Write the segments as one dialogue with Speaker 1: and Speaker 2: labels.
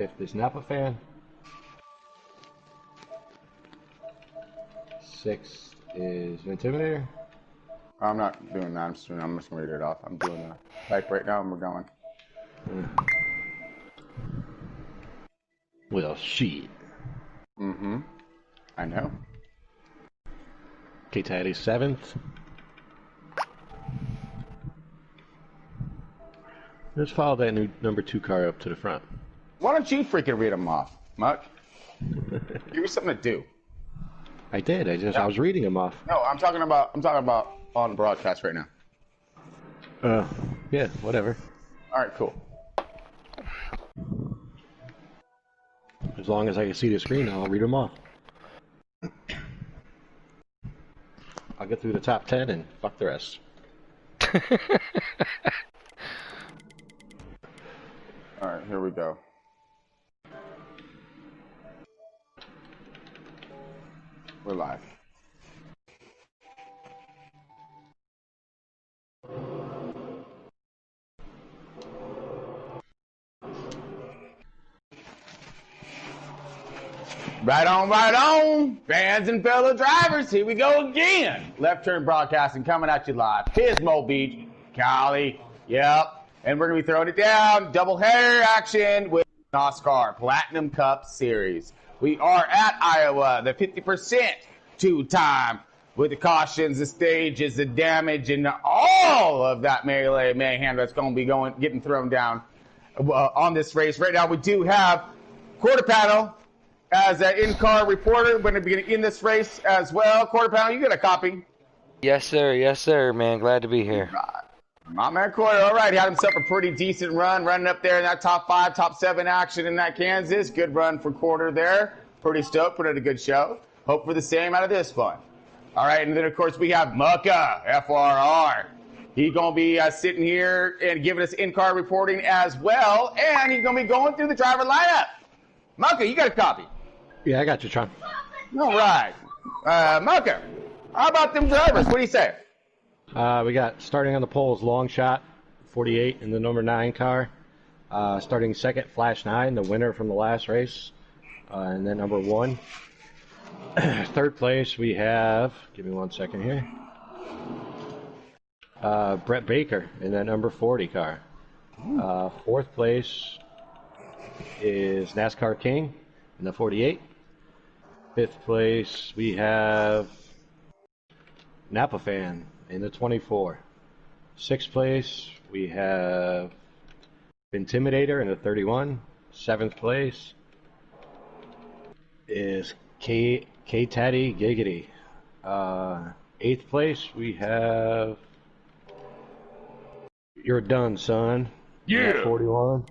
Speaker 1: 5th is Napa Fan. 6th is Intimidator.
Speaker 2: I'm not doing that. I'm just gonna read it off. I'm doing a type right now and we're going.
Speaker 1: Well, shit.
Speaker 2: Mm-hmm. I know.
Speaker 1: Qtpaneloutlaw 7th. Let's follow that new number 2 car up to the front.
Speaker 2: Why don't you freaking read them off, Muck? Give me something to do.
Speaker 1: I did. I was reading them off.
Speaker 2: No, I'm talking about on broadcast right now.
Speaker 1: Yeah, whatever.
Speaker 2: All right, cool.
Speaker 1: As long as I can see the screen, I'll read them off. I'll get through the top 10 and fuck the rest.
Speaker 2: All right, here we go. We're live. Right on, fans and fellow drivers, here we go again. Left Turn Broadcasting coming at you live. Pismo Beach, Cali, yep. And we're going to be throwing it down, double header action with NASCAR Platinum Cup Series. We are at Iowa, the 50% two-time with the cautions, the stages, the damage, and all of that melee mayhem that's going to be getting thrown down on this race. Right now we do have Qtrpaneloutlaw as an in-car reporter. We're going to be in this race as well. Qtrpaneloutlaw, you got a copy?
Speaker 3: Yes, sir, man. Glad to be here.
Speaker 2: My man Qtr, all right, he had himself a pretty decent run, running up there in that top 5, top 7 action in that Kansas. Good run for Qtr there. Pretty stoked, put in a good show. Hope for the same out of this one. All right, and then, of course, we have Mucka, FRR. He's going to be sitting here and giving us in-car reporting as well, and he's going to be going through the driver lineup. Mucka, you got a copy?
Speaker 1: Yeah, I got you, Tron.
Speaker 2: All right. Mucka, how about them drivers? What do you say?
Speaker 1: We got starting on the poles, Long Shot, 48 in the number 9 car. Starting second, Flash 9, the winner from the last race. And then number 1. Third place, we have, give me 1 second here, Brett Baker in that number 40 car. Fourth place is NASCAR King in the 48. Fifth place, we have Napa Fan in the 24. Sixth place, we have Intimidator in the 31. Seventh place is K-Taddy Giggity. Eighth place, we have You're Done, Son.
Speaker 2: Yeah.
Speaker 1: 41.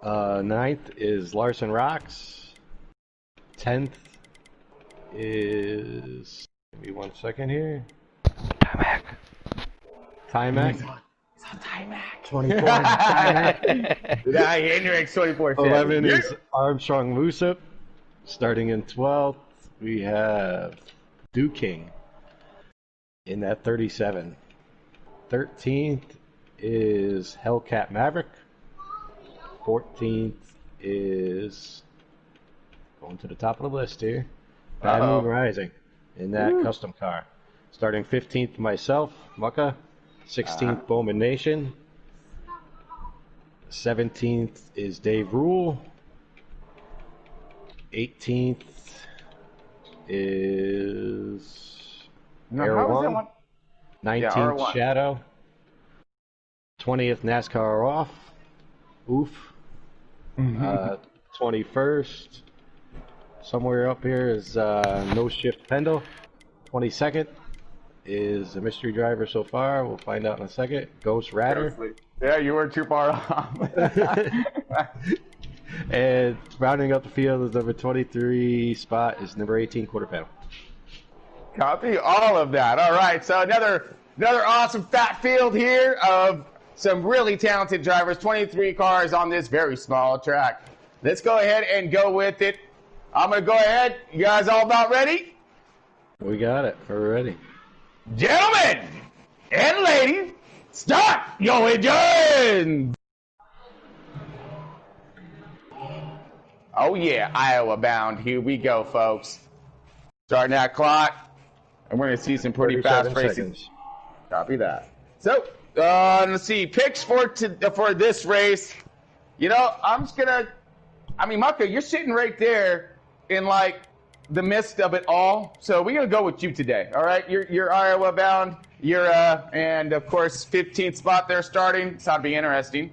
Speaker 1: Ninth is Larson Rocks. 10th is, give me 1 second here. Timac.
Speaker 2: He's on Timac.
Speaker 1: 24 Timac.
Speaker 2: Nah, Hendrix 24.
Speaker 1: 11 is Armstrong Musip. Starting in 12th, we have Duke King in that 37. 13th is Hellcat Maverick. 14th is, going to the top of the list here, Bad Moon Rising in that custom car. Starting 15th, myself, Mucka. 16th, Bowman Nation. 17th is Dave Rule. 18th is Air One. 19th, Shadow. 20th, NASCAR Off. Oof. 21st, somewhere up here is No Shift Pendle. 22nd is a mystery driver so far. We'll find out in a second. Ghost Radder.
Speaker 2: Yeah, you weren't too far off.
Speaker 1: And rounding up the field is number 23 spot is number 18 Qtrpaneloutlaw.
Speaker 2: Copy all of that. All right, so another awesome fat field here of some really talented drivers. 23 cars on this very small track. Let's go ahead and go with it. I'm going to go ahead. You guys all about ready?
Speaker 1: We got it. We're ready.
Speaker 2: Gentlemen and ladies, start your engines! Oh yeah, Iowa bound. Here we go, folks. Starting that clock, and we're going to see some pretty fast racing.
Speaker 1: Seconds.
Speaker 2: Copy that. So, let's see. Picks for this race. You know, I'm just going to... I mean, Mucka, you're sitting right there in, like, the midst of it all. So we're going to go with you today, all right? You're Iowa bound. You're, and, of course, 15th spot there starting. It's ought to be interesting.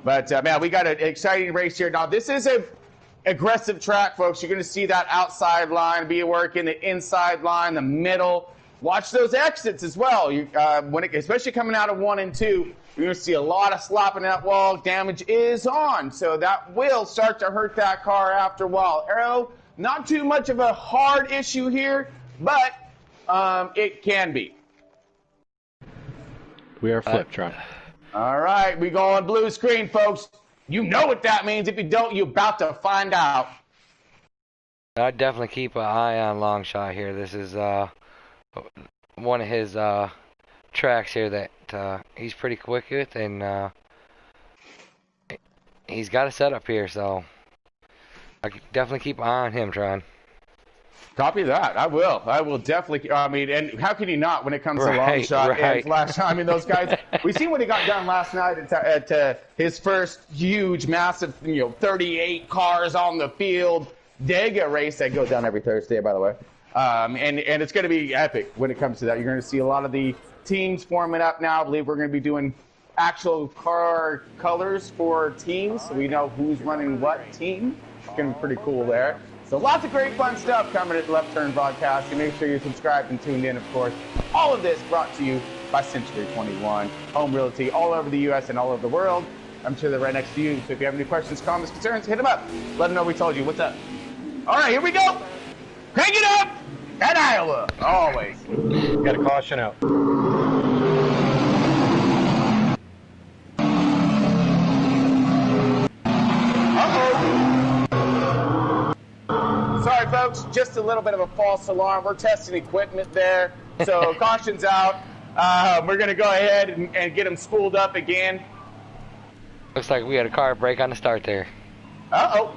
Speaker 2: But, man, we got an exciting race here. Now, this is a aggressive track, folks. You're going to see that outside line be working, the inside line, the middle. Watch those exits as well. Especially coming out of 1 and 2, you're going to see a lot of slopping that wall. Damage is on, so that will start to hurt that car after a while. Arrow, not too much of a hard issue here, but it can be.
Speaker 1: We are Fliptron.
Speaker 2: All right, we go on blue screen, folks. You know what that means. If you don't, you're about to find out.
Speaker 3: I'd definitely keep an eye on Longshot here. This is one of his tracks here that he's pretty quick with, and he's got a setup here, so I could definitely keep an eye on him, Tron.
Speaker 2: Copy that. I will. I will definitely. I mean, and how can he not when it comes to Longshot and Flash? I mean, those guys. We seen what he got done last night at his first huge, massive, 38 cars on the field Dega race that goes down every Thursday, by the way. And it's going to be epic when it comes to that. You're going to see a lot of the teams forming up now. I believe we're going to be doing actual car colors for teams, so we know who's running what team. It's going to be pretty cool there. So lots of great fun stuff coming at the Left Turn Broadcast. And make sure you're subscribed and tuned in, of course. All of this brought to you by Century 21, Home Realty all over the U.S. and all over the world. I'm sure they're right next to you. So if you have any questions, comments, concerns, hit them up. Let them know we told you. What's up? All right, here we go. Crank it up at Iowa. Always.
Speaker 1: Got a caution out.
Speaker 2: Sorry, folks, just a little bit of a false alarm. We're testing equipment there, so caution's out. We're going to go ahead and get them spooled up again.
Speaker 3: Looks like we had a car break on the start there.
Speaker 2: Uh-oh.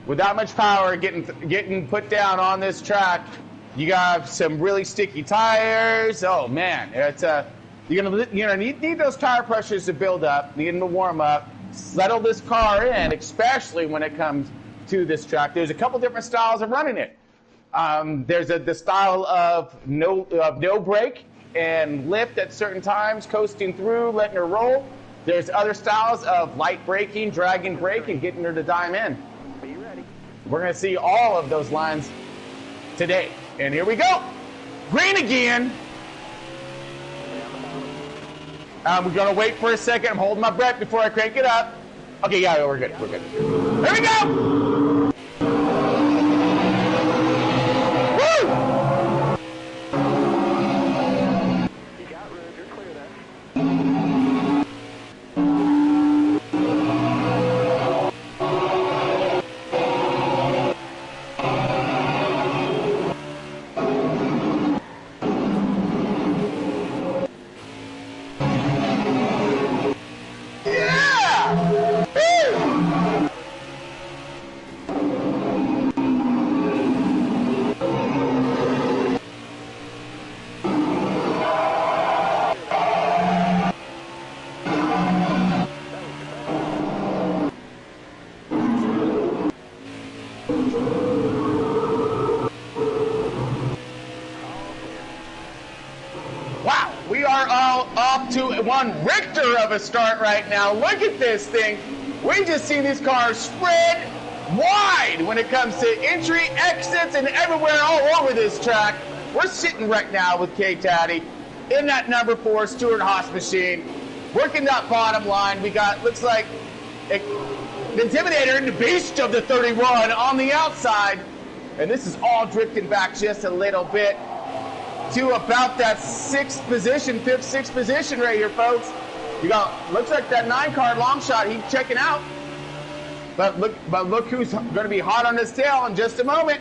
Speaker 2: With that much power getting put down on this track, you got some really sticky tires. Oh, man. You're gonna need those tire pressures to build up, need them to warm up, settle this car in, especially when it comes to this track. There's a couple different styles of running it. There's the style of no brake and lift at certain times, coasting through, letting her roll. There's other styles of light braking, dragging brake, and getting her to dime in. Be ready. We're going to see all of those lines today. And here we go. Green again. We're going to wait for a second. I'm holding my breath before I crank it up. Okay, yeah, we're good. We're good. Here we go. To one Richter of a start right now. Look at this thing. We just see these cars spread wide when it comes to entry, exits, and everywhere all over this track. We're sitting right now with K-Taddy in that number 4 Stuart Haas machine, working that bottom line. We got, looks like, the Intimidator and the Beast of the 31 on the outside. And this is all drifting back just a little bit to about that 5th, 6th position right here, folks. You got, looks like that 9-car Longshot, he's checking out. But look who's going to be hot on his tail in just a moment.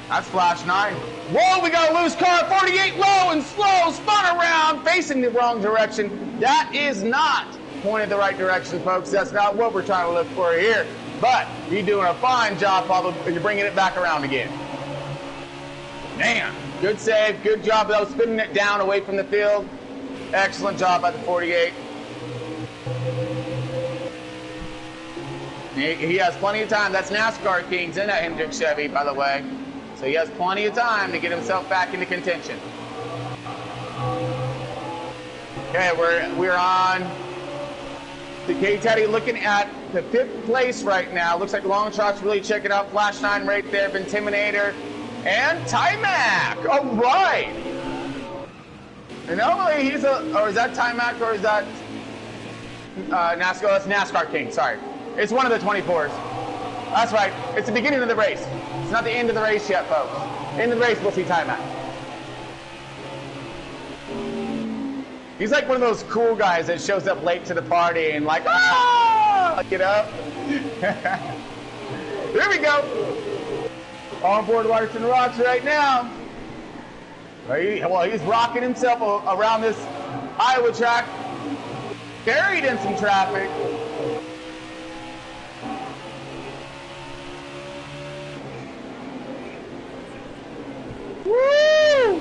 Speaker 2: That's Flash 9. Whoa, we got a loose car, 48 low and slow, spun around, facing the wrong direction. That is not pointed the right direction, folks. That's not what we're trying to look for here. But you're doing a fine job, Pablo, and you're bringing it back around again. Man, good save, good job, though, spinning it down away from the field. Excellent job by the 48. He has plenty of time. That's NASCAR Kings in that Hendrick Chevy, by the way. So he has plenty of time to get himself back into contention. Okay, we're on the K-Teddy looking at the 5th place right now. Looks like Longshot's really checking out Flash 9 right there, Intimidator, and Timac. All right. And normally he's or is that Timac or is that NASCAR? That's NASCAR King, sorry. It's one of the 24s. That's right. It's the beginning of the race. It's not the end of the race yet, folks. End of the race, we'll see Timac. He's like one of those cool guys that shows up late to the party and like, ah, get up. There we go. On board Waterton Rocks right now. Well, he's rocking himself around this Iowa track, buried in some traffic. Woo!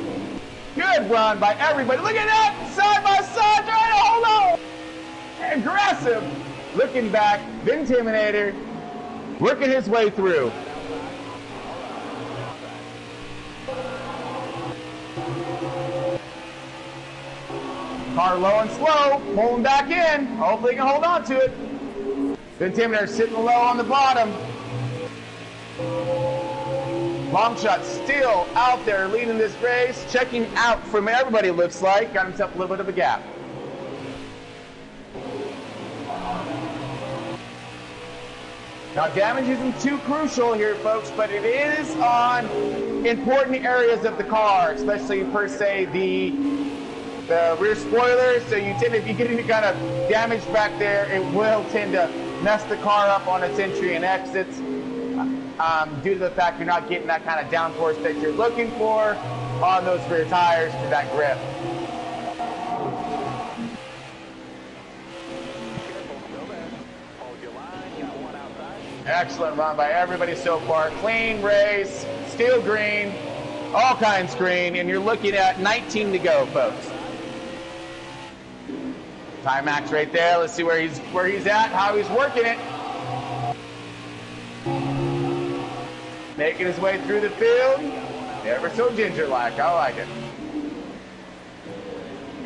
Speaker 2: Good run by everybody. Look at that! Side by side, trying to hold on! Aggressive! Looking back, the Intimidator, working his way through. Car low and slow, pulling back in. Hopefully he can hold on to it. The Intimidator sitting low on the bottom. Longshot still out there leading this race, checking out from everybody, looks like. Got himself a little bit of a gap. Now, damage isn't too crucial here, folks, but it is on important areas of the car, especially, per se, the rear spoiler. So you tend, if you get any kind of damage back there, it will tend to mess the car up on its entry and exits. Due to the fact you're not getting that kind of downforce that you're looking for on those rear tires for that grip. Excellent run by everybody so far. Clean race, steel green, all kinds green, and you're looking at 19 to go, folks. Timax right there. Let's see where he's at, how he's working it. Making his way through the field. Ever so ginger-like. I like it.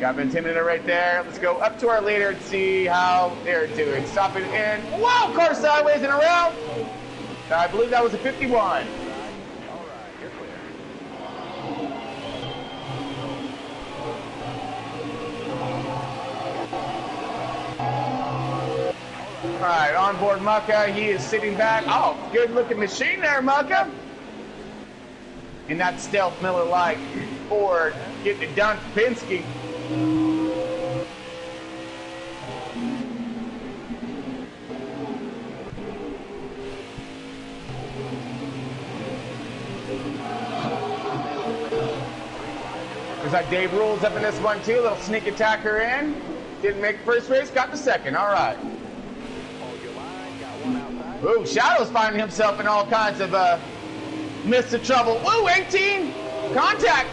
Speaker 2: Got Intimidator right there. Let's go up to our leader and see how they're doing. Stopping in. Whoa! Car sideways and around. I believe that was a 51. All right, on board Mucka. He is sitting back. Oh, good-looking machine there, Mucka. In that stealth Miller-like Ford, getting it done for Penske. Looks like Dave Rules up in this one, too. Little sneak attacker in. Didn't make the first race, got the second. All right. Ooh, Shadow's finding himself in all kinds of midst of trouble. Ooh, 18! Contact!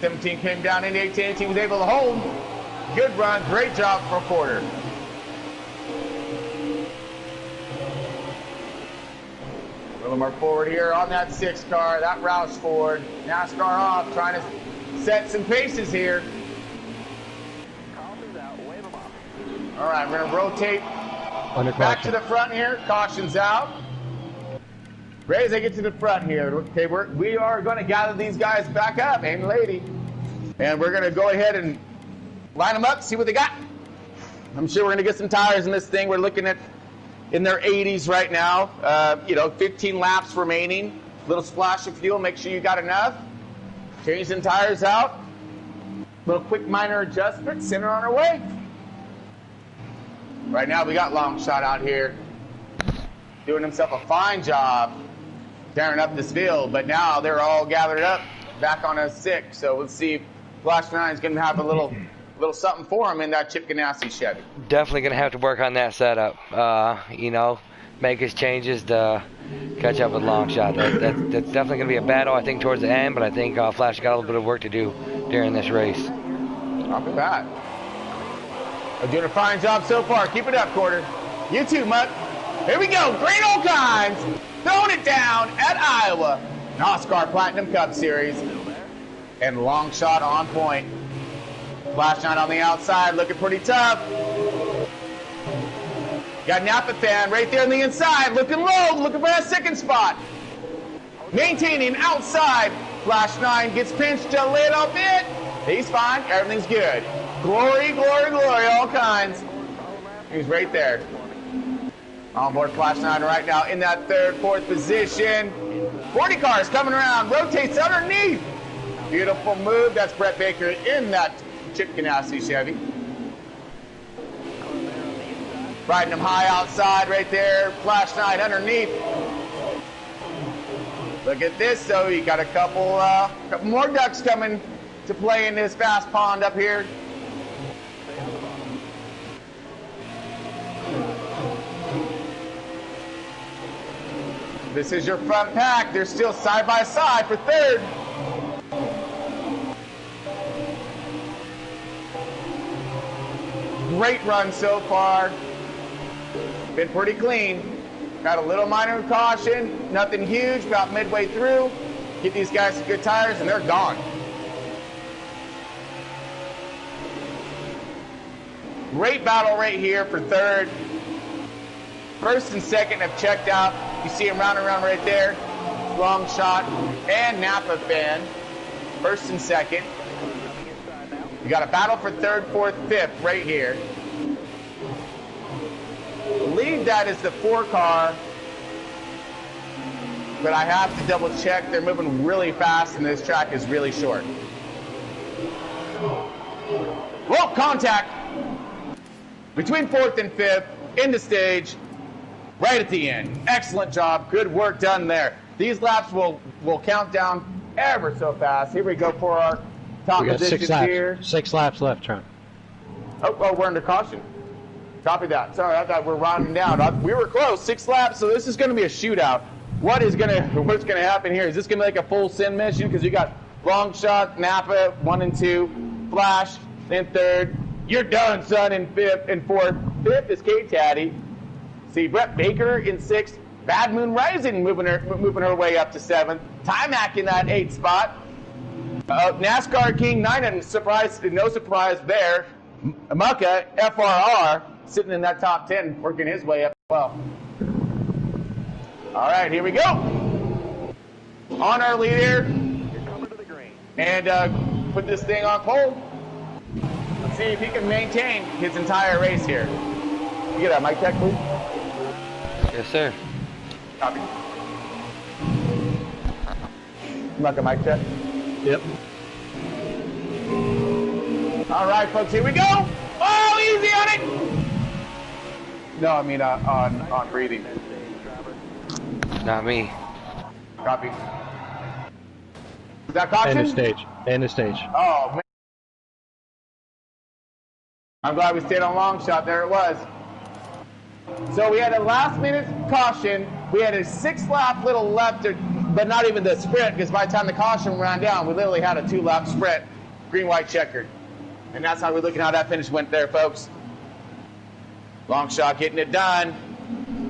Speaker 2: 17 came down into 18. 18 was able to hold. Good run. Great job for Porter. A little more forward here on that 6 car. That Roush Ford. NASCAR off, trying to set some paces here. All right, we're going to rotate back to the front here. Caution's out. Ready as they get to the front here. Okay, we are going to gather these guys back up, and lady. And we're going to go ahead and line them up, see what they got. I'm sure we're going to get some tires in this thing. We're looking at in their 80s right now. 15 laps remaining. Little splash of fuel. Make sure you got enough. Change some tires out. Little quick minor adjustment. Send her on her way. Right now we got Longshot out here doing himself a fine job tearing up this field, but now they're all gathered up back on a 6. So let's see Flash 9 is going to have a little something for him in that Chip Ganassi Chevy.
Speaker 3: Definitely gonna have to work on that setup. You know, make his changes to catch up with long shot. That's definitely gonna be a battle, I think, towards the end. But I think Flash got a little bit of work to do during this race.
Speaker 2: Copy that. They're doing a fine job so far. Keep it up, Quarter. You too, Mutt. Here we go. Great old kinds. Throwing it down at Iowa. NASCAR Platinum Cup Series. And long shot on point. Flash 9 on the outside, looking pretty tough. Got Napa Fan right there on the inside, looking low, looking for that second spot. Maintaining outside. Flash 9 gets pinched a little bit. He's fine, everything's good. Glory, glory, glory, all kinds. He's right there. On board Flash 9 right now in that third, fourth position. 40 cars coming around, rotates underneath. Beautiful move, that's Brett Baker in that Chip Ganassi Chevy. Riding him high outside right there. Flash 9 underneath. Look at this, though. You got a couple more ducks coming to play in this fast pond up here. This is your front pack. They're still side by side for third. Great run so far. Been pretty clean. Got a little minor caution. Nothing huge. About midway through. Get these guys some good tires and they're gone. Great battle right here for third. First and second have checked out. You see them round and round right there. Long shot and Napa Fan. First and second. You got a battle for third, fourth, fifth right here. I believe that is the 4 car, but I have to double check. They're moving really fast and this track is really short. Well, contact between fourth and fifth in the stage right at the end. Excellent job. Good work done there. These laps will count down ever so fast. Here we go for our top
Speaker 1: we got
Speaker 2: positions
Speaker 1: 6 laps.
Speaker 2: here.
Speaker 1: 6 laps left, Tron.
Speaker 2: Oh, we're under caution. Copy that. Sorry, I thought we're rounding down. We were close. 6 laps, so this is going to be a shootout. What's going to happen here? Is this going to be like a full sin mission? Because you got long shot, Napa, 1 and 2, Flash in third. You're done, son, in fifth and fourth. Fifth is K-Taddy. See Brett Baker in sixth. Bad Moon Rising moving her way up to seventh. Timac in that 8th spot. NASCAR King 9, and no surprise there. Mucka, FRR, sitting in that top 10, working his way up as well. All right, here we go. On our lead here. And put this thing on pole. Let's see if he can maintain his entire race here. You get that mic check, please?
Speaker 3: Yes, sir.
Speaker 2: Copy. Mucka mic check.
Speaker 1: Yep.
Speaker 2: All right, folks, here we go. Oh, easy on it. No, I mean on breathing.
Speaker 3: Not me.
Speaker 2: Copy. Is that caution?
Speaker 1: End of stage. End of stage.
Speaker 2: Oh, man. I'm glad we stayed on long shot. There it was. So we had a last minute caution. We had a 6-lap little left, but not even the sprint, because by the time the caution ran down, we literally had a 2-lap sprint. Green, white, checkered. And that's how we're looking how that finish went there, folks. Long shot getting it done.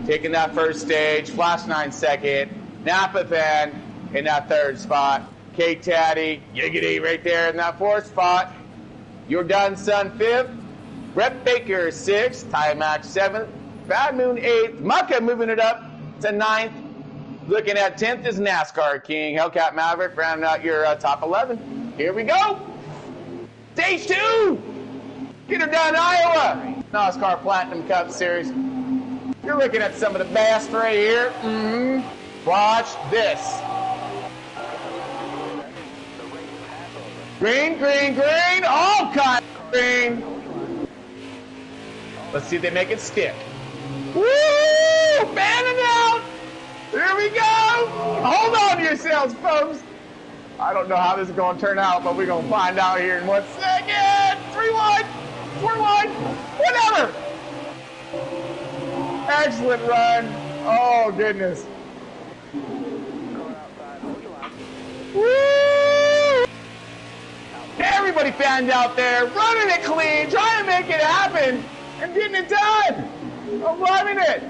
Speaker 2: Taking that first stage. Flash 9 second. Napa Fan in that 3rd spot. K-Taddy, Yiggity right there in that 4th spot. You're done, son, 5th. Brett Baker 6th. Timac 7th. Bad Moon 8th. Mucka moving it up to 9th. Looking at 10th is NASCAR King. Hellcat Maverick rounding out your top 11. Here we go. Stage 2. Get her done, Iowa. NASCAR Platinum Cup Series. You're looking at some of the best right here. Watch this. Green, green, green. All kinds of green. Let's see if they make it stick. Woo! Fanning out. Here we go. Hold on to yourselves, folks. I don't know how this is going to turn out, but we're going to find out here in 1 second. 3-1, 4-1, whatever. Excellent run. Oh, goodness. Woo! Everybody fanned out there, running it clean, trying to make it happen, and getting it done. I'm loving it.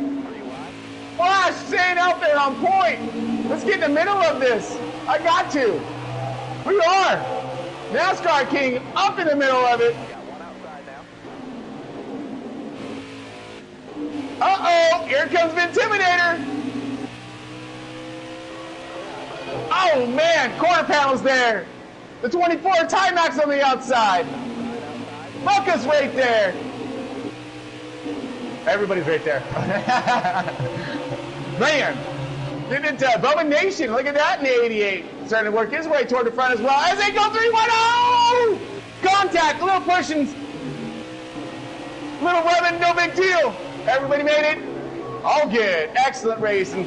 Speaker 2: Flash staying out there on point. Let's get in the middle of this. I got to. We are. NASCAR King up in the middle of it. Uh-oh, here comes the Intimidator. Oh, man, quarter panel's there. The 24 Timax on the outside. Bucka's right there. Everybody's right there. Man, getting into Abomination. Look at that in the 88. Starting to work his way toward the front as well. As they go 3-1-0! Contact, a little pushing. Little rubbing, no big deal. Everybody made it. All good. Excellent racing.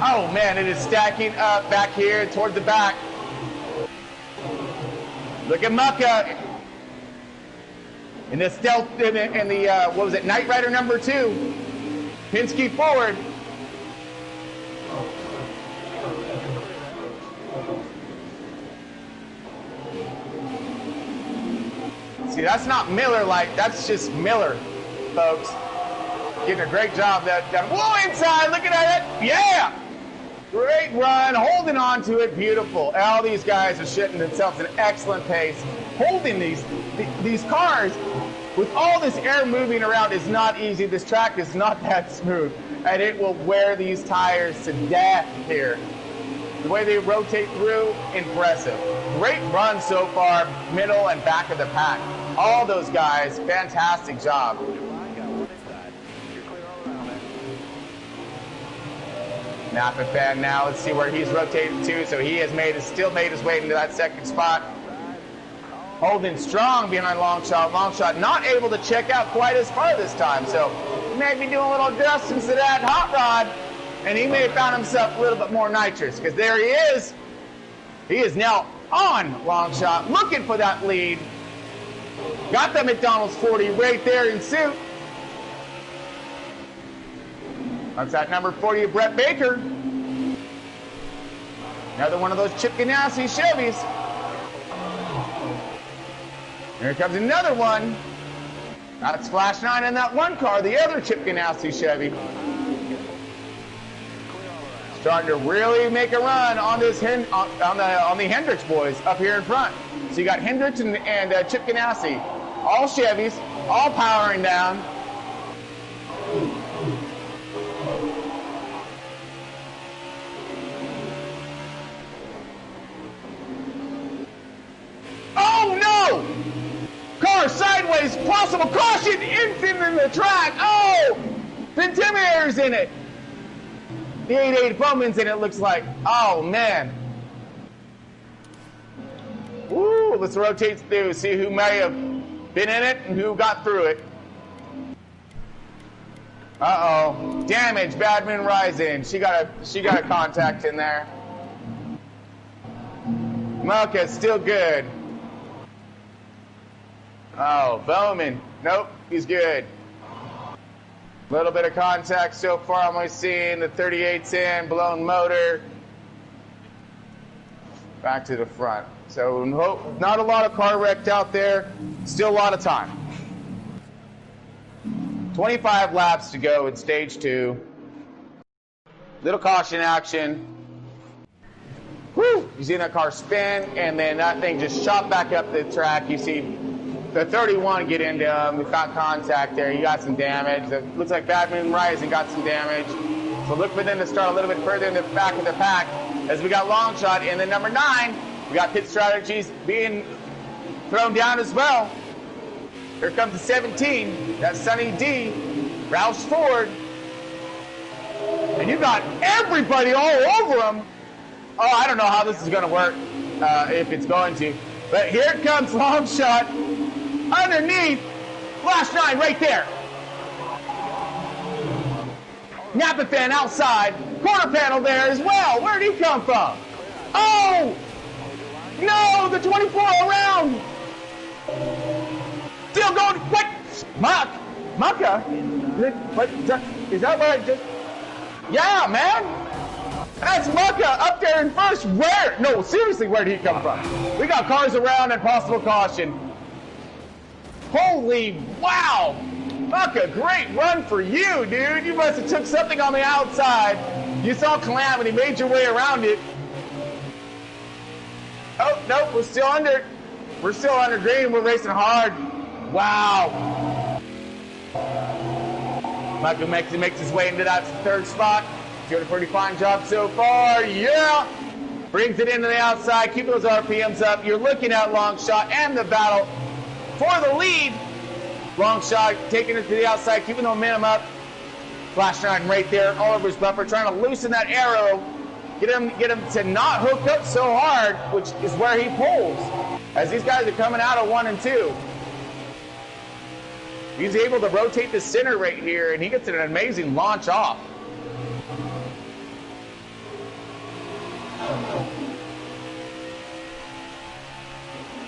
Speaker 2: Oh man, it is stacking up back here toward the back. Look at Mucka. In the stealth, in the what was it, Knight Rider number 2. Penske forward. See, that's not Miller Lite, that's just Miller, folks. Getting a great job that done. Whoa, inside, looking at it. Yeah! Great run, holding on to it, beautiful. All these guys are shitting themselves an excellent pace. Holding these cars with all this air moving around is not easy. This track is not that smooth, and it will wear these tires to death here. The way they rotate through, impressive. Great run so far, middle and back of the pack. All those guys, fantastic job. Napa fan now, let's see where he's rotated to. So he has still made his way into that second spot. Holding strong behind Longshot. Longshot not able to check out quite as far this time. So he may be doing a little distance to that hot rod. And he may have found himself a little bit more nitrous, because there he is. He is now on Longshot, looking for that lead. Got the McDonald's 40 right there in suit. That's that number 40 of Brett Baker. Another one of those Chip Ganassi Chevys. Here comes another one. That's Flash 9 in that one car, the other Chip Ganassi Chevy. Starting to really make a run on this on the Hendricks boys up here in front. So you got Hendricks and Chip Ganassi, all Chevys, all powering down. Oh no! Car sideways, possible caution, instant in the track. Oh, the Intimidator's in it. The 88 Bowman's in it, looks like. Oh, man. Woo, let's rotate through, see who may have been in it and who got through it. Uh-oh. Damage, Badman Rising. She got a contact in there. Mocha, still good. Oh, Bowman. Nope, he's good. Little bit of contact so far. I'm only seeing the 38's in, blown motor. Back to the front. So not a lot of car wrecked out there. Still a lot of time. 25 laps to go in stage 2. Little caution action. Woo! You see that car spin, and then that thing just shot back up the track. You see the 31 get into him. We've got contact there. You got some damage. It looks like Badman Rising got some damage. So look for them to start a little bit further in the back of the pack as we got Longshot. And then number 9, we got Pit Strategies being thrown down as well. Here comes the 17. That's Sunny D. Roush Ford. And you got everybody all over him. Oh, I don't know how this is going to work, if it's going to. But here comes Longshot. Underneath, Flash 9 right there. Napa fan outside. Quarter panel there as well. Where did he come from? Oh! No, the 24 around. Still going. What? Mucka? What? Is that what I just? Yeah, man. That's Mucka up there in first. Where? No, seriously, where did he come from? We got cars around and possible caution. Holy wow. Mucka, great run for you, dude. You must have took something on the outside. You saw Calamity, made your way around it. Oh, nope, we're still under. We're still under green. We're racing hard. Wow. Mucka makes his way into that third spot. Doing a pretty fine job so far. Yeah. Brings it into the outside. Keep those RPMs up. You're looking at Long Shot and the battle for the lead. Long Shot taking it to the outside, keeping the momentum up. Flash 9 right there, all over his bumper, trying to loosen that arrow. Get him to not hook up so hard, which is where he pulls. As these guys are coming out of 1 and 2. He's able to rotate the center right here, and he gets an amazing launch off.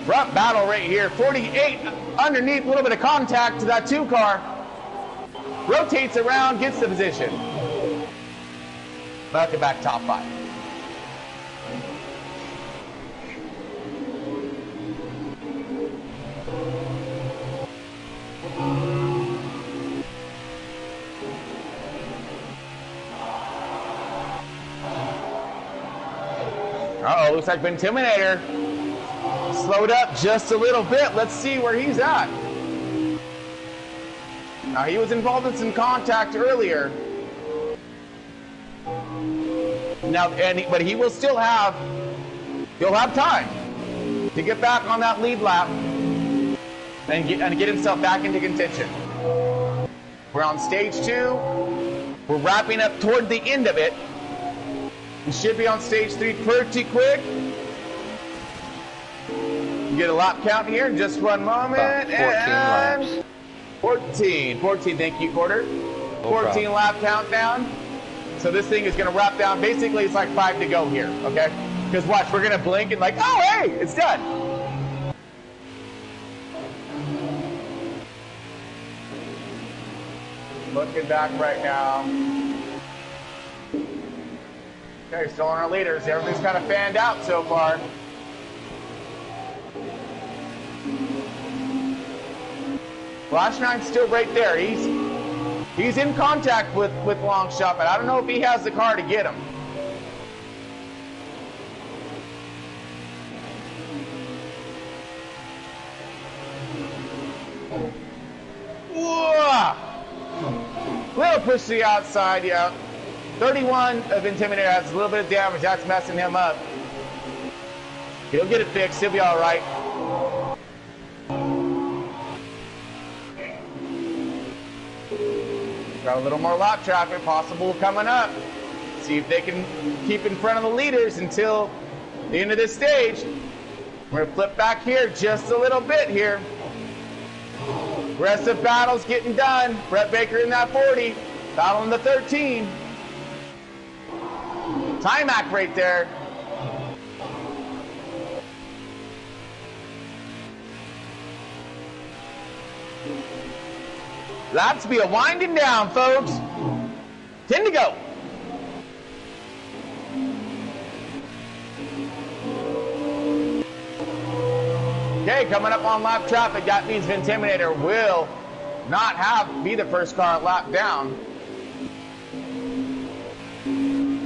Speaker 2: Front battle right here, 48 underneath, a little bit of contact to that 2 car. Rotates around, gets the position. Back to back top 5. Uh-oh, looks like Intimidator slowed up just a little bit. Let's see where he's at. Now, he was involved in some contact earlier. Now, but he will still have, he'll have time to get back on that lead lap and get himself back into contention. We're on stage 2. We're wrapping up toward the end of it. We should be on stage 3 pretty quick. Get a lap count here in just one moment.
Speaker 3: About 14 laps.
Speaker 2: 14, thank you, Quarter.
Speaker 3: No
Speaker 2: 14
Speaker 3: problem.
Speaker 2: lap countdown. So this thing is going to wrap down. Basically, it's like 5 to go here, okay? Because watch, we're going to blink and like, oh, hey, it's done. Looking back right now. Okay, still on our leaders. Everything's kind of fanned out so far. Flash 9's still right there. He's in contact with Long Shot, but I don't know if he has the car to get him. Whoa! Little push to the outside, yeah. 31 of Intimidator has a little bit of damage. That's messing him up. He'll get it fixed. He'll be all right. Got a little more lap traffic possible coming up. See if they can keep in front of the leaders until the end of this stage. We're going to flip back here just a little bit here. Rest of battle's getting done. Brett Baker in that 40. Battle in the 13. Timac right there. Laps be a winding down, folks. 10 to go. Okay, coming up on lap traffic, that means Intimidator will not be the first car lap down.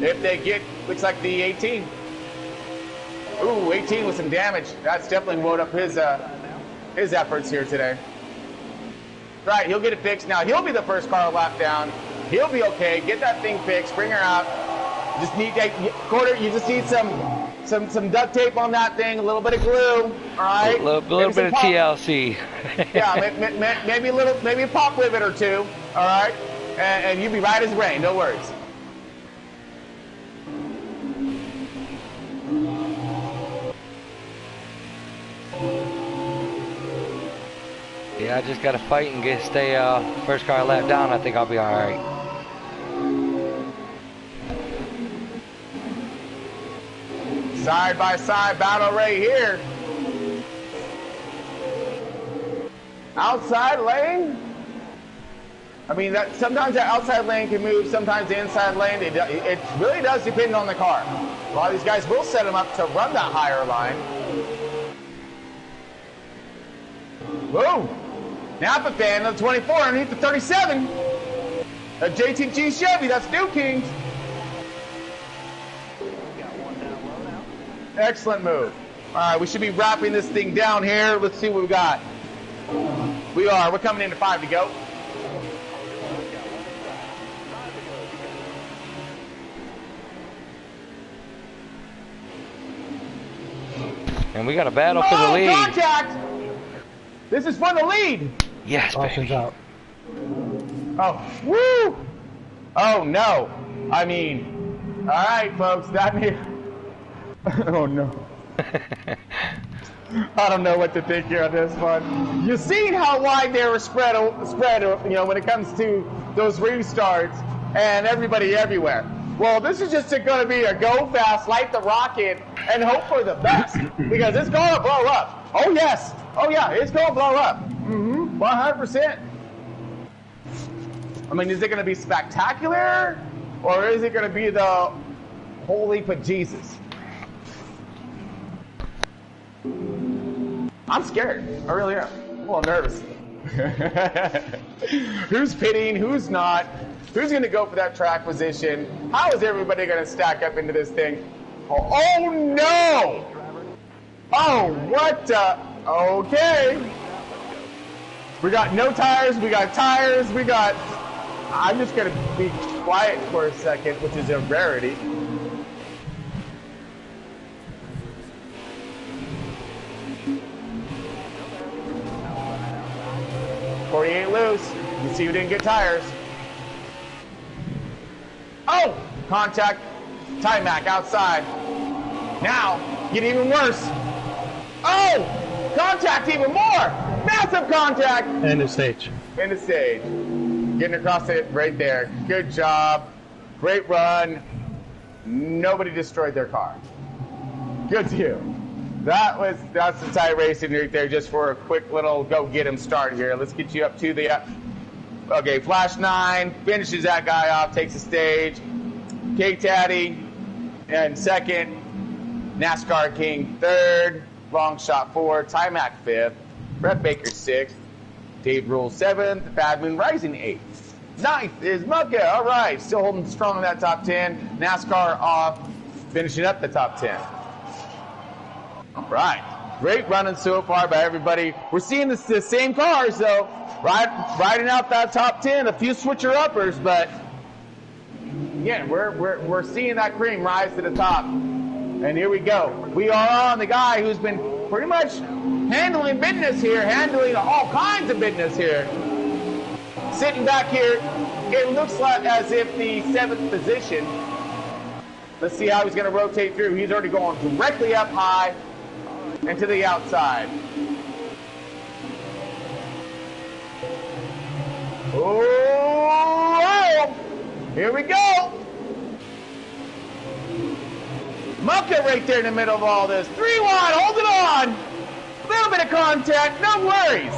Speaker 2: If they get, looks like the 18. Ooh, 18 with some damage. That's definitely wound up his efforts here today. Right, he'll get it fixed. Now, he'll be the first car lap down. He'll be okay. Get that thing fixed. Bring her out. Just need, Quarter, you just need some duct tape on that thing, a little bit of glue, all right?
Speaker 3: A little bit of TLC.
Speaker 2: Yeah, maybe a pop rivet or two, all right? And you'll be right as rain, no worries.
Speaker 3: Yeah, I just got to fight and stay first car lap down. I think I'll be all right.
Speaker 2: Side-by-side battle right here. Outside lane? I mean, sometimes that outside lane can move, sometimes the inside lane, it really does depend on the car. A lot of these guys will set them up to run that higher line. Boom! Napa fan of the 24 underneath the 37. A JTG Chevy, that's New Kings. Excellent move. All right, we should be wrapping this thing down here. Let's see what we got. We're coming into 5 to go.
Speaker 3: And we got a battle for the lead.
Speaker 2: Contact! This is for the lead.
Speaker 3: Yes, baby.
Speaker 4: Out.
Speaker 2: Oh, woo! Oh no! I mean, all right, folks. That means. Oh no! I don't know what to think here on this one. You've seen how wide they were spread. You know, when it comes to those restarts and everybody everywhere. Well, this is just going to be a go fast, light the rocket, and hope for the best because it's going to blow up. Oh yes! Oh yeah, it's going to blow up. 100%. I mean, is it going to be spectacular, or is it going to be the holy bejesus? I'm scared. I really am. I'm a little nervous. Who's pitting? Who's not? Who's going to go for that track position? How is everybody going to stack up into this thing? Oh no! Oh, what? Okay. We got no tires. We got tires. We got. I'm just going to be quiet for a second, which is a rarity. .48 loose. You see who didn't get tires. Oh! Contact. Timac outside. Now, get even worse. Oh! Contact even more! Massive contact!
Speaker 4: End of stage.
Speaker 2: End of stage. Getting across it right there. Good job. Great run. Nobody destroyed their car. Good to you. That's the tie racing right there, just for a quick little go get him start here. Let's get you up to the okay. Flash 9 finishes that guy off, takes the stage. K-Taddy and second. NASCAR King third. Long Shot 4. Timac 5th. Brett Baker 6th. Dave Rule 7th. Bad Moon Rising 8th. 9th is Mucka. All right, still holding strong in that top 10. NASCAR off, finishing up the top 10. All right, great running so far by everybody. We're seeing the same cars though, riding out that top 10. A few switcher uppers, but yeah, we're seeing that cream rise to the top. And here we go. We are on the guy who's been pretty much handling business here, handling all kinds of business here. Sitting back here, it looks like as if the 7th position. Let's see how he's going to rotate through. He's already going directly up high and to the outside. Oh, here we go. Mucka right there in the middle of all this. 3 wide, hold it on. A little bit of contact, no worries.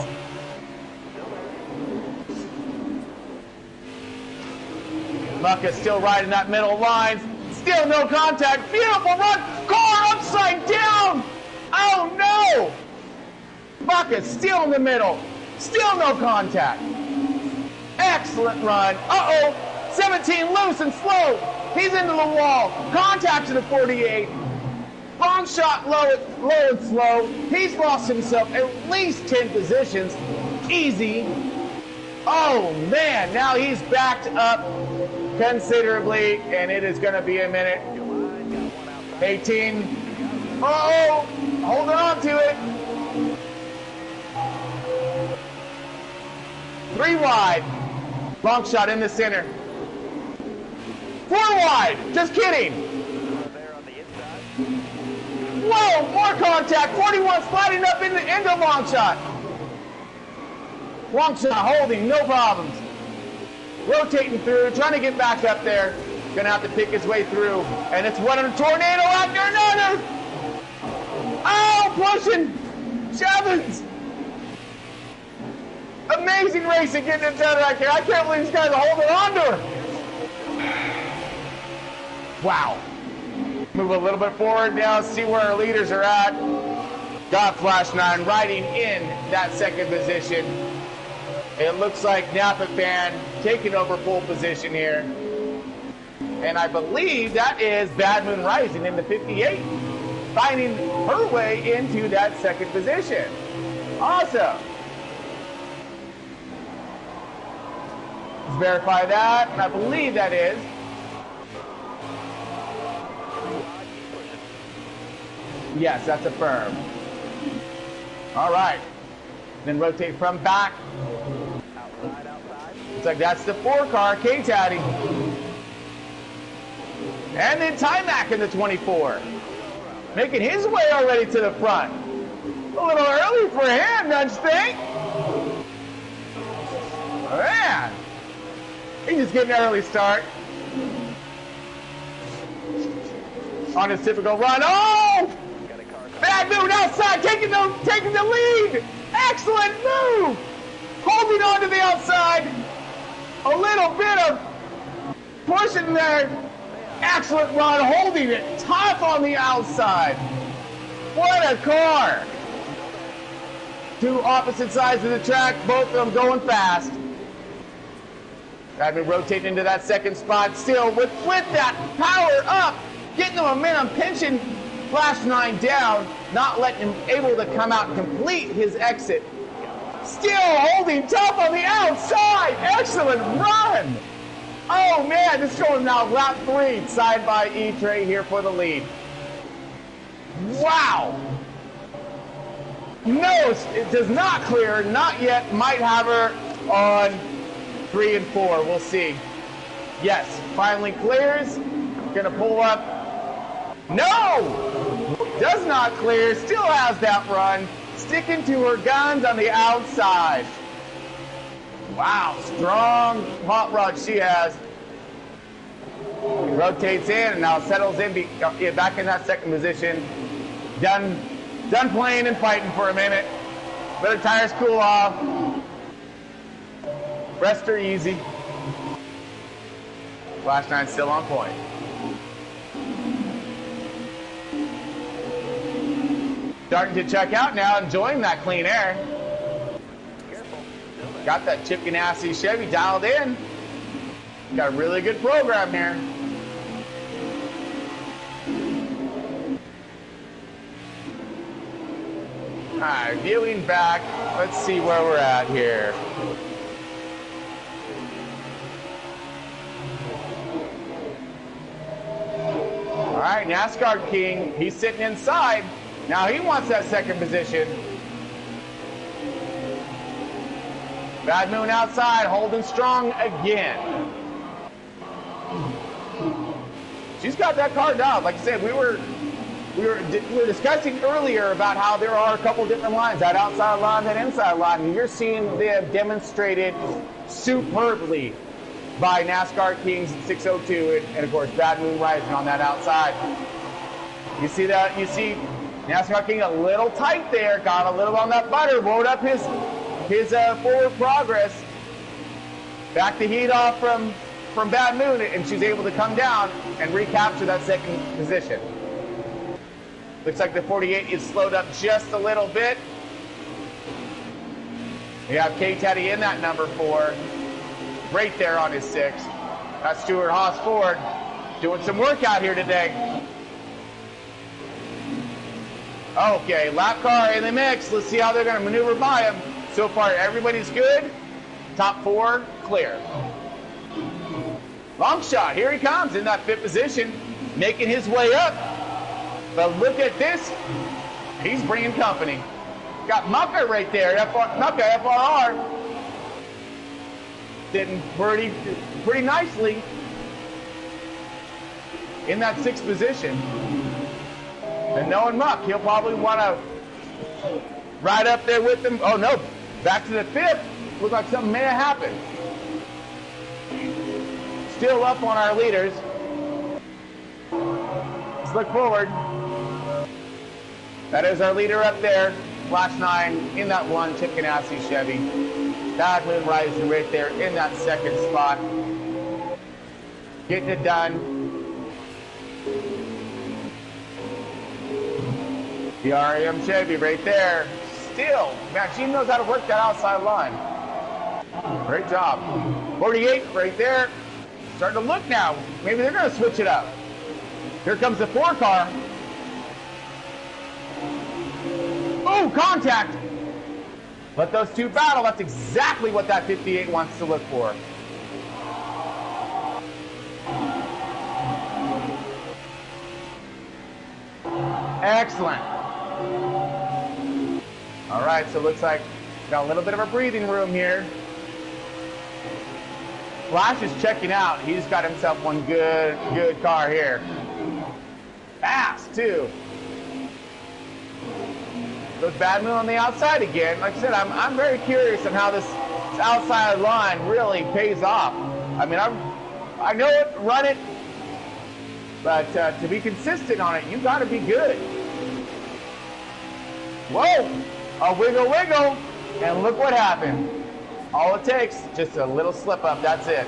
Speaker 2: Mucka's still riding that middle line. Still no contact. Beautiful run. Car upside down. Oh no! Mucka's still in the middle. Still no contact. Excellent run. Uh-oh. 17 loose and slow. He's into the wall. Contact to the 48. Long shot low and slow. He's lost himself at least 10 positions. Easy. Oh man, now he's backed up considerably, and it is going to be a minute. 18. Oh, holding on to it. 3 wide. Long shot in the center. 4 wide. Just kidding. Whoa, more contact. 41 sliding up into long shot. Long shot holding, no problems. Rotating through, trying to get back up there. Gonna have to pick his way through. And it's one tornado after another. Oh, pushing. Chevins. Amazing racing getting it done right here. I can't believe these guys are holding on to her. Wow. Move a little bit forward now, see where our leaders are at. Got Flash 9 riding in that second position. It looks like Napa Fan taking over pole position here. And I believe that is Bad Moon Rising in the 58, finding her way into that second position. Awesome. Let's verify that, and I believe that is. Yes, that's a firm. All right. Then rotate from back. Looks like that's the 4 car, K-Taddy. And then Timac in the 24. Making his way already to the front. A little early for him, don't you think? Man. He's just getting an early start. On his typical run. Oh! Bad Moon outside, taking the lead. Excellent move. Holding on to the outside. A little bit of pushing there. Excellent run, holding it tough on the outside. What a car. Two opposite sides of the track, both of them going fast. Bad Moon rotating into that second spot still with that power up, getting the momentum, pinching Flash 9 down, not letting him able to come out and complete his exit. Still holding tough on the outside. Excellent run. Oh man, this is going now lap 3, side by E-Tray here for the lead. Wow. No, it does not clear, not yet. Might have her on 3 and 4, we'll see. Yes, finally clears. Gonna pull up. No! Does not clear, still has that run. Sticking to her guns on the outside. Wow, strong hot rod she has. Rotates in and now settles in, back in that second position. Done playing and fighting for a minute. Let her tires cool off. Rest her easy. Flash 9 still on point. Starting to check out now, enjoying that clean air. Got that Chip Ganassi Chevy dialed in. Got a really good program here. All right, viewing back. Let's see where we're at here. All right, NASCAR King, he's sitting inside. Now he wants that second position. Bad Moon outside, holding strong again. She's got that car down. Like I said, we were discussing earlier about how there are a couple different lines, that outside line, that inside line, and you're seeing them demonstrated superbly by NASCAR Kings 602 and of course Bad Moon Rising on that outside. You see that? You see NASCAR King a little tight there, got a little on that butter, rode up his forward progress. Back the heat off from Bad Moon, and she's able to come down and recapture that second position. Looks like the 48 is slowed up just a little bit. We have K-Teddy in that number 4, right there on his 6. That's Stuart Haas Ford doing some work out here today. Okay, lap car in the mix. Let's see how they're going to maneuver by him. So far, everybody's good. Top 4 clear. Long shot, here he comes in that 5th position, making his way up. But look at this. He's bringing company. Got Mucker right there, Mucker FRR. Sitting pretty nicely in that 6th position. And knowing Muck, he'll probably want to ride up there with him. Oh no, back to the 5th. Looks like something may have happened. Still up on our leaders. look forward. That is our leader up there, Flash 9 in that one Chip Ganassi Chevy. Bad Moon Rising right there in that second spot. Getting it done. The RAM Chevy right there. Still, man, she knows how to work that outside line. Great job. 48 right there. Starting to look now. Maybe they're going to switch it up. Here comes the 4 car. Oh, contact. Let those two battle. That's exactly what that 58 wants to look for. Excellent. All right, so it looks like got a little bit of a breathing room here. Flash is checking out. He's got himself one good car here. Fast, too. Goes Bad Moon on the outside again. Like I said, I'm very curious on how this outside line really pays off. I mean, I know it, run it, but to be consistent on it, you got to be good. Whoa! A wiggle, wiggle, and look what happened. All it takes, just a little slip up, that's it.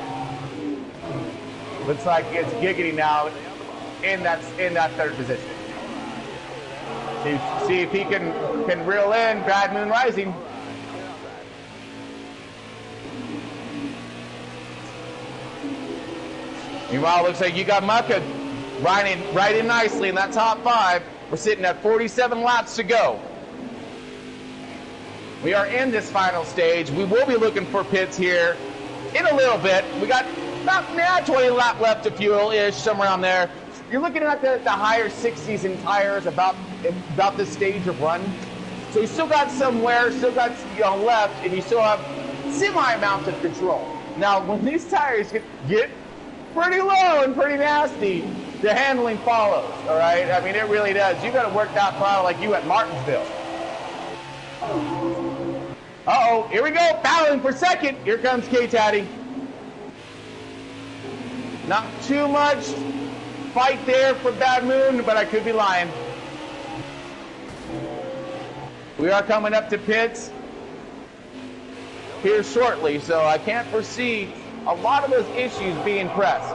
Speaker 2: Looks like it's Giggity now in that third position. See if he can reel in Bad Moon Rising. Meanwhile, looks like you got Mucka right in nicely in that top 5. We're sitting at 47 laps to go. We are in this final stage. We will be looking for pits here in a little bit. We got about 20 laps left to fuel-ish, somewhere around there. You're looking at the higher 60s in tires about this stage of run. So you still got some wear, still got left, and you still have semi amount of control. Now, when these tires get pretty low and pretty nasty, the handling follows, all right? I mean, it really does. You got to work that throttle like you at Martinsville. Uh-oh, here we go, battling for second. Here comes K-Taddy. Not too much fight there for Bad Moon, but I could be lying. We are coming up to pits here shortly, so I can't foresee a lot of those issues being pressed.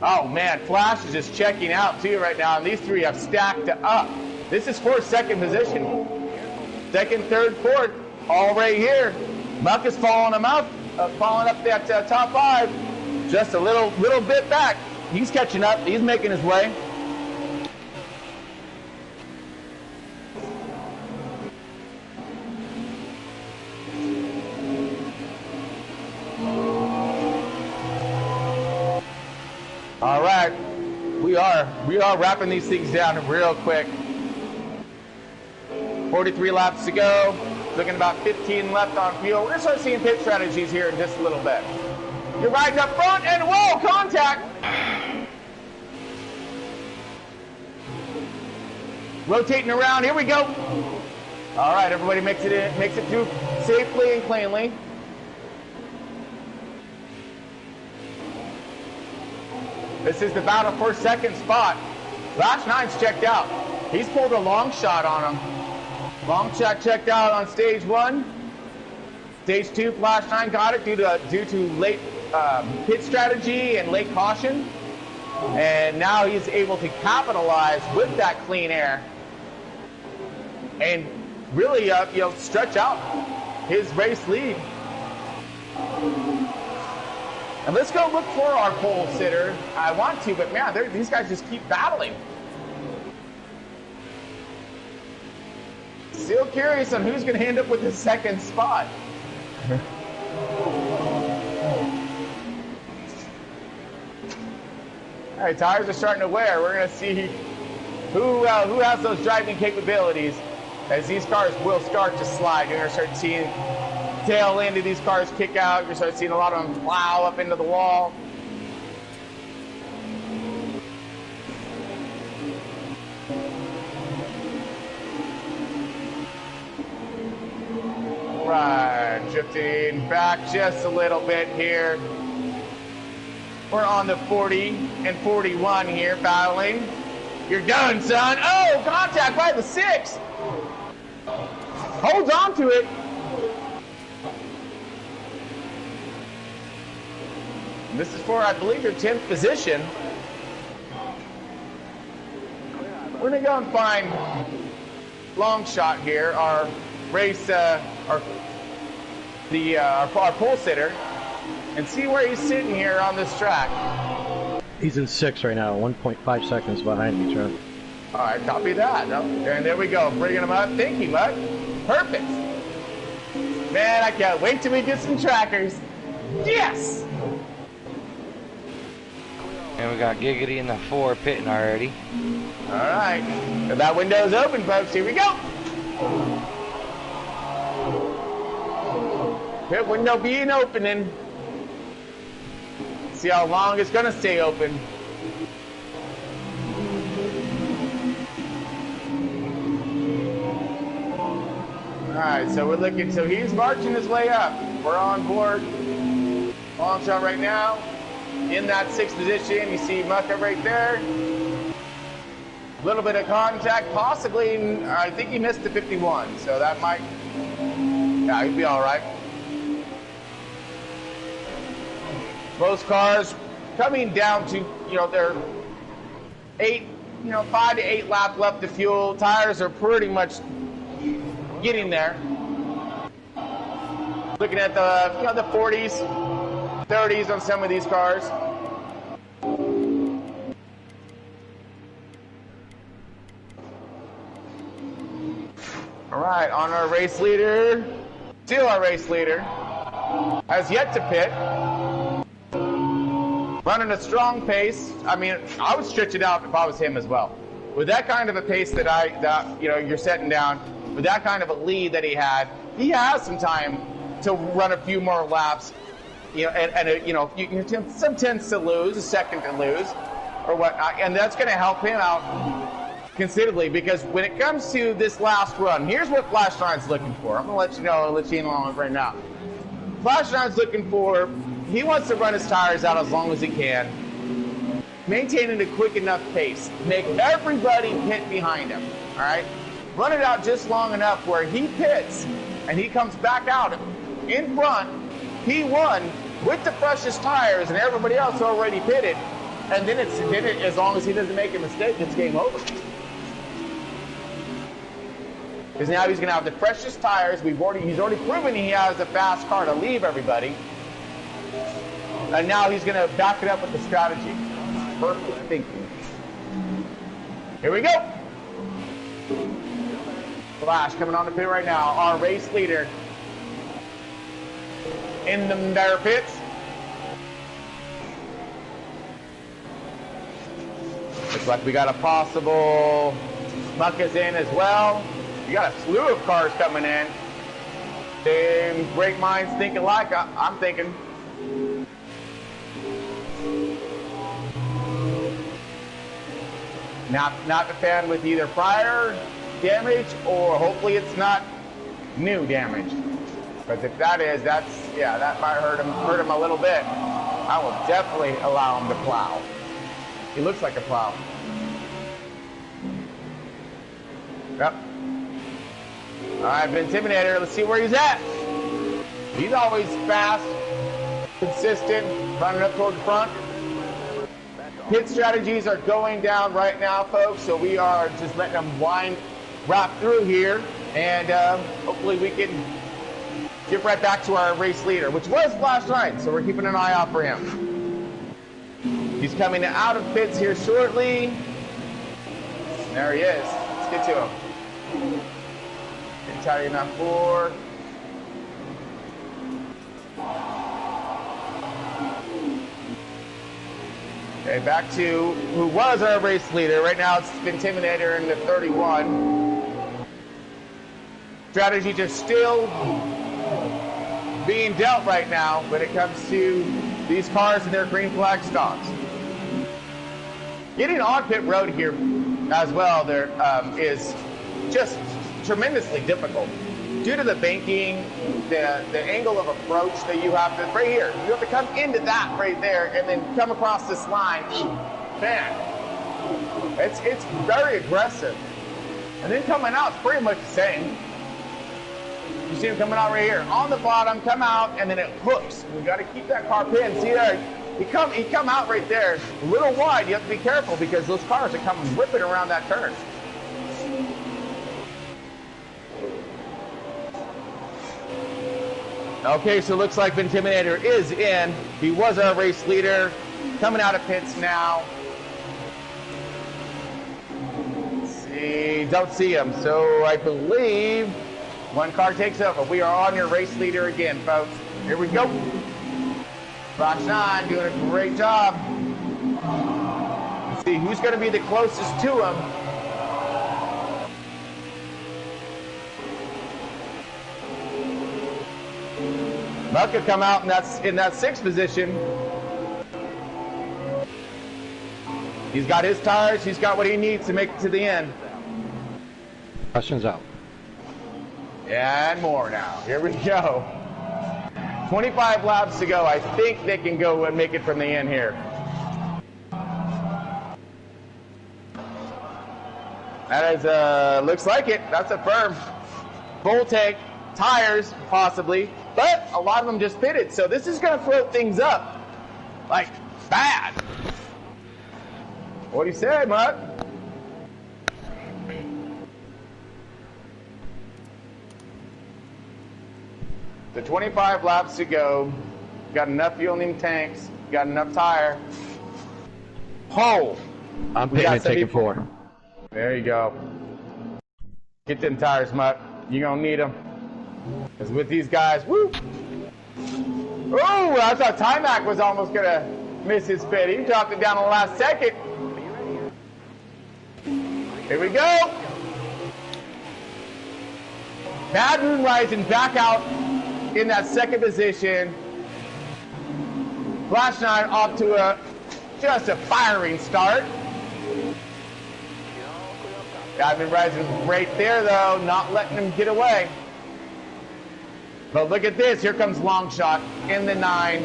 Speaker 2: Oh man, Flash is just checking out too right now, and these three have stacked up. This is for second position. Second, third, fourth, all right here. Muck is following him up, following up that top 5. Just a little bit back. He's catching up. He's making his way. All right, we are wrapping these things down real quick. 43 laps to go. Looking about 15 left on fuel. We're gonna start seeing pit strategies here in just a little bit. You're riding up front, and whoa, contact! Rotating around. Here we go. All right, everybody makes it through safely and cleanly. This is the battle for second spot. Flash 9's checked out. He's pulled a long shot on him. Long shot checked out on stage 1. Stage 2, Flash 9 got it due to late pit strategy and late caution. And now he's able to capitalize with that clean air and really stretch out his race lead. And let's go look for our pole sitter. I want to, but man, these guys just keep battling. Still curious on who's going to end up with the second spot. All right, tires are starting to wear. We're going to see who has those driving capabilities as these cars will start to slide. You're going to start seeing tail end of these cars kick out. You're going to start seeing a lot of them plow up into the wall. Right, just shifting back just a little bit here. We're on the 40 and 41 here, battling. You're done, son. Oh, contact by the 6. Holds on to it. This is for, I believe, your 10th position. We're gonna go and find long shot here, our race, our pole sitter, and see where he's sitting here on this track.
Speaker 1: He's in 6th right now, 1.5 seconds behind me, Trev.
Speaker 2: All right, copy that. And there we go, bringing him up. Thank you, Mud. Perfect. Man, I can't wait till we get some trackers. Yes!
Speaker 3: And we got Giggity in the 4 pitting already.
Speaker 2: All right, so that window's open, folks. Here we go. Pit window being opening. See how long it's gonna stay open. All right, so we're looking. So he's marching his way up. We're on board. Long shot right now. In that 6th position, you see Mucka right there. A little bit of contact, possibly. I think he missed the 51, so that might. Yeah, he'd be all right. Most cars coming down to, they're 5 to 8 laps left to fuel. Tires are pretty much getting there. Looking at the, the 40s, 30s on some of these cars. All right, on our race leader, still our race leader, has yet to pit. Running a strong pace. I mean, I would stretch it out if I was him as well. With that kind of a pace that you're setting down, with that kind of a lead that he has some time to run a few more laps. You can some tenths to lose, a second to lose, or whatnot, and that's going to help him out considerably, because when it comes to this last run, here's what Flash 9's looking for. I'm going to let you know, let you in on it right now. Flash 9's looking for, he wants to run his tires out as long as he can, maintaining a quick enough pace, make everybody pit behind him, all right? Run it out just long enough where he pits and he comes back out in front. He won with the freshest tires and everybody else already pitted, and then as long as he doesn't make a mistake, it's game over. Because now he's going to have the freshest tires. He's already proven he has a fast car to leave everybody. And now he's going to back it up with the strategy. Perfect thinking. Here we go. Flash coming on the pit right now. Our race leader in the dire pits. Looks like we got a possible Mucka's in as well. You got a slew of cars coming in. Same great minds think alike, I'm thinking. Not the fan with either prior damage, or hopefully it's not new damage. Because if that is, that might hurt him a little bit. I will definitely allow him to plow. He looks like a plow. Yep. All right, but Intimidator, let's see where he's at. He's always fast, consistent, running up toward the front. Pit strategies are going down right now, folks, so we are just letting them wrap through here, and hopefully we can get right back to our race leader, which was Flash 9, so we're keeping an eye out for him. He's coming out of pits here shortly. There he is. Let's get to him. Italian 4. Okay, back to who was our race leader. Right now it's Intimidator in the 31. Strategies are still being dealt right now when it comes to these cars and their green flag stocks. Getting on pit road here as well there is just tremendously difficult. due to the banking, the angle of approach that you have to, right here, you have to come into that right there and then come across this line. Man, it's very aggressive. And then coming out, it's pretty much the same. You see him coming out right here. On the bottom, come out, and then it hooks. We got to keep that car pinned. See there? He come out right there. A little wide. You have to be careful because those cars are coming whipping around that turn. Okay, so it looks like Intimidator is in. He was our race leader. Coming out of pits now. Let's see. Don't see him. So I believe one car takes over. We are on your race leader again, folks. Here we go. Flash 9 doing a great job. Let's see who's going to be the closest to him. Buck could come out in that sixth position. He's got his tires. He's got what he needs to make it to the end.
Speaker 1: Questions out.
Speaker 2: And more now. Here we go. 25 laps to go. I think they can go and make it from the end here. That is, looks like it. That's a firm. Full tank, tires, possibly. But a lot of them just pitted. So this is going to throw things up. Like, bad. What do you say, Mutt? The 25 laps to go. Got enough fuel in tanks. Got enough tire. Hole.
Speaker 1: I'm pitting and taking 4.
Speaker 2: There you go. Get them tires, Mutt. You're going to need them. Because with these guys, woo! Ooh, I thought Timac was almost going to miss his pit. He dropped it down in the last second. Here we go. Bad Moon Rising back out in that second position. Flash 9 off to just a firing start. Bad Moon Rising right there, though, not letting him get away. But look at this. Here comes Longshot in the 9.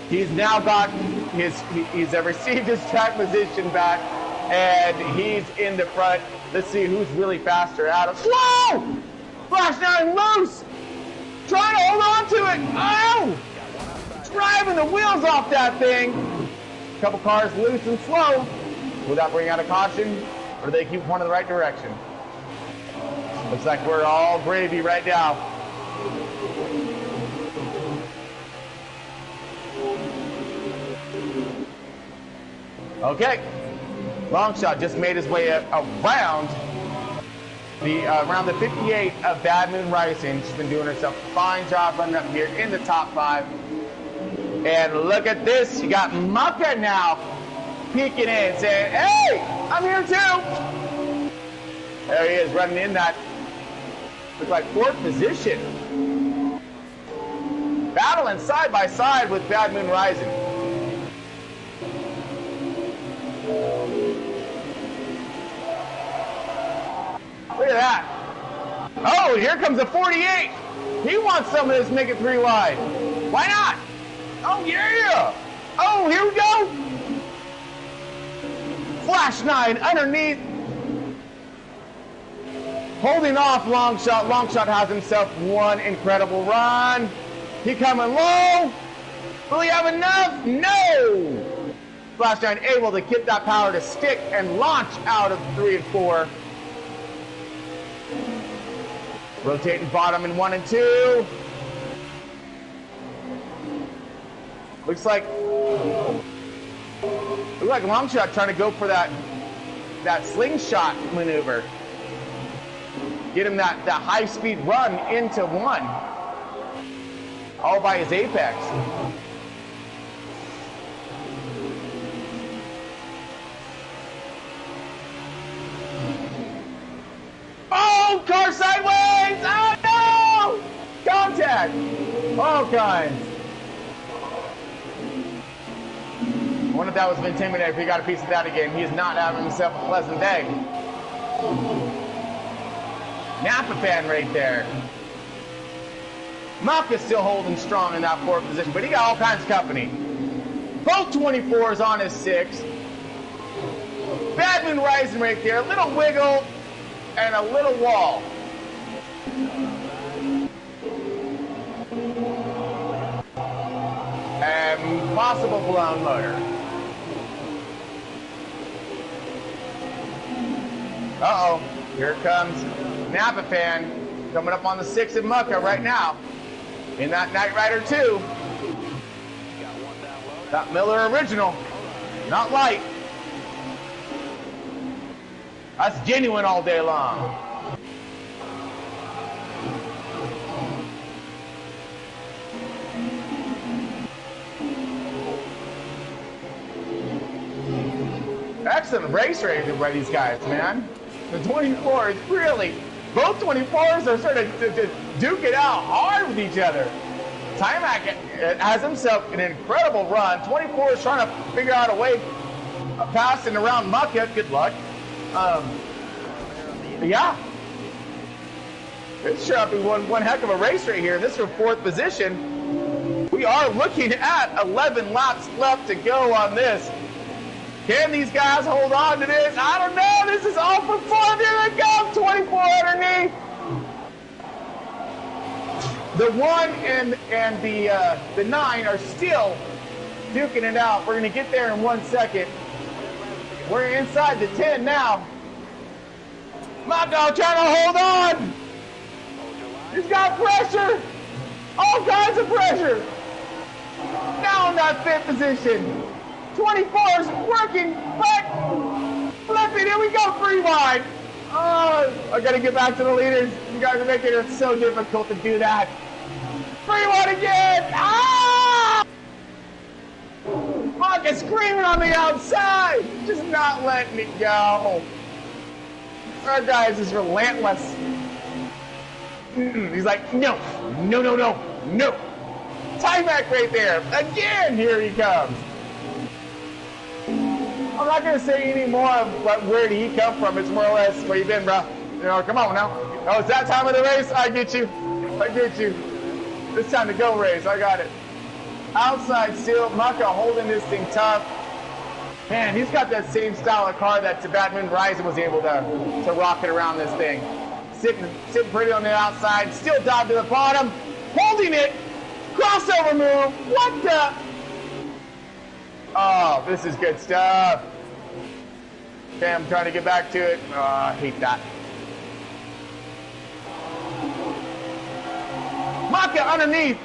Speaker 2: He's now got he's received his track position back, and he's in the front. Let's see who's really faster out of. Whoa! Flash 9 loose! Trying to hold on to it. Oh! Driving the wheels off that thing. A couple cars loose and slow. Will that bring out a caution? Or do they keep one in the right direction? Looks like we're all gravy right now. Okay. Longshot just made his way around the 58 of Bad Moon Rising. She's been doing herself a fine job running up here in the top 5. And look at this. You got Mucka now peeking in, saying, hey, I'm here too. There he is running in that, looks like 4th position. Battling side by side with Bad Moon Rising. Look at that. Oh, here comes a 48. He wants some of this, make it 3 wide. Why not? Oh, yeah. Oh, here we go. Flash 9 underneath. Holding off Longshot. Longshot has himself one incredible run. He coming low. Will he have enough? No. Flash 9 able to get that power to stick and launch out of 3 and 4. Rotating bottom in 1 and 2. Looks like Longshot trying to go for that slingshot maneuver. Get him that high-speed run into 1. All by his apex. Oh, car sideways! Oh, no! Contact! All kinds. I wonder if that was Intimidator, if he got a piece of that again. He is not having himself a pleasant day. Napa fan right there. Muck is still holding strong in that 4th position, but he got all kinds of company. Both 24s on his 6. Badman rising right there. A little wiggle and a little wall. And possible blown motor. Uh-oh. Here comes Napa fan coming up on the 6 in Mucka right now. In that Knight Rider 2. That Miller original. Not light. That's genuine all day long. Excellent race rating by these guys, man. The 24 is really, both 24s are sort of duke it out hard with each other. Timac has himself an incredible run. 24 is trying to figure out a way of passing around Mucka. Good luck. Yeah. It's sure up to one heck of a race right here. This is for 4th position. We are looking at 11 laps left to go on this. Can these guys hold on to this? I don't know. This is all for fun. Here it goes. 24 underneath. The 1 and the 9 are still duking it out. We're going to get there in 1 second. We're inside the 10 now. Mucko trying to hold on. He's got pressure. All kinds of pressure. Now in that 5th position. 24 is working back. Flipping. Here we go. 3 wide. Oh, I got to get back to the leaders. You guys are making it so difficult to do that. 3 wide again. Ah! Muck is screaming on the outside. Just not letting it go. Our guy is just relentless. He's like, no, no, no, no, no. Timac right there. Again, here he comes. I'm not going to say any more of where did he come from. It's more or less where you been, bro. You know, come on now. Oh, it's that time of the race? I get you. I get you. It's time to go race. I got it. Outside still. Mucka holding this thing tough. Man, he's got that same style of car that Batman Ryzen was able to rock it around this thing. Sitting pretty on the outside. Still dive to the bottom. Holding it. Crossover move. What the? Oh, this is good stuff. Okay, I'm trying to get back to it. Oh, I hate that. Mucka underneath.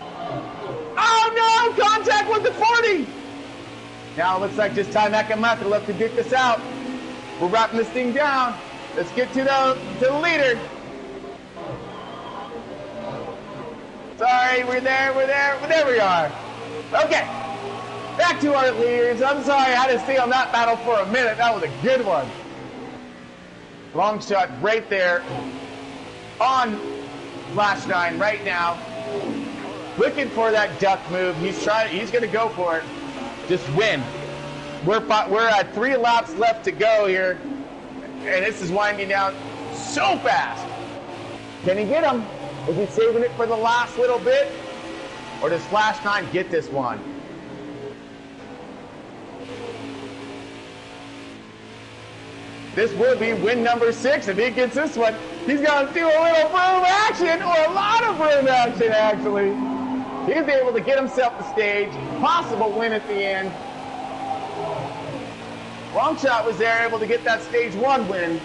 Speaker 2: Oh no! Contact with the 40! Now it looks like just Timac and Mucka left to duke this out. We're wrapping this thing down. Let's get to the leader. Sorry, we're there we are. Okay. Back to our leaders. I'm sorry I had to stay on that battle for a minute. That was a good one. Long shot right there on Flash 9 right now. Looking for that duck move. He's going to go for it. Just win. We're at 3 laps left to go here. And this is winding down so fast. Can he get him? Is he saving it for the last little bit? Or does Flash 9 get this one? This will be win number 6 if he gets this one. He's going to do a little broom action, or a lot of broom action, actually. He's able to get himself the stage. Possible win at the end. Longshot was there, able to get that stage 1 win.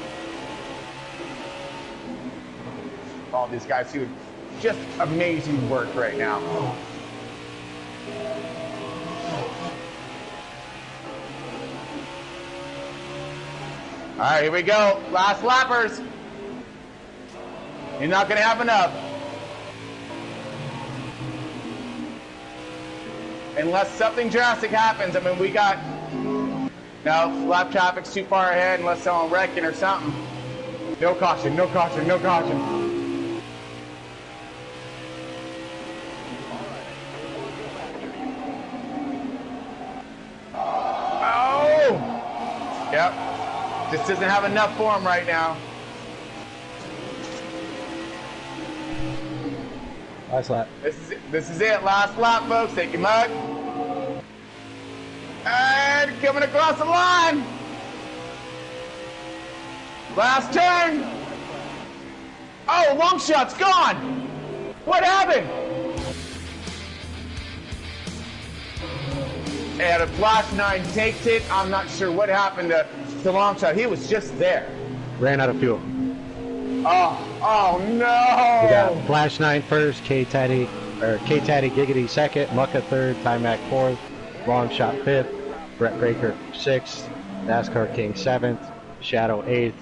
Speaker 2: All these guys doing just amazing work right now. All right, here we go. Last lappers. You're not going to have enough. Unless something drastic happens. I mean, we got... No, lap traffic's too far ahead unless someone wrecking or something. No caution, no caution, no caution. Oh! Yep. Just doesn't have enough for him right now.
Speaker 1: Last lap.
Speaker 2: This is it. Last lap, folks. Thank you, Mug. And coming across the line. Last turn. Oh, long shot's gone. What happened? And a Flash 9 takes it. I'm not sure what happened to long shot. He was just there.
Speaker 1: Ran out of fuel.
Speaker 2: Oh no!
Speaker 1: We got Flash 9 first, K-Taddy Giggity second, Mucka third, Timac fourth, Long Shot fifth, Brett Breaker sixth, NASCAR King seventh, Shadow eighth,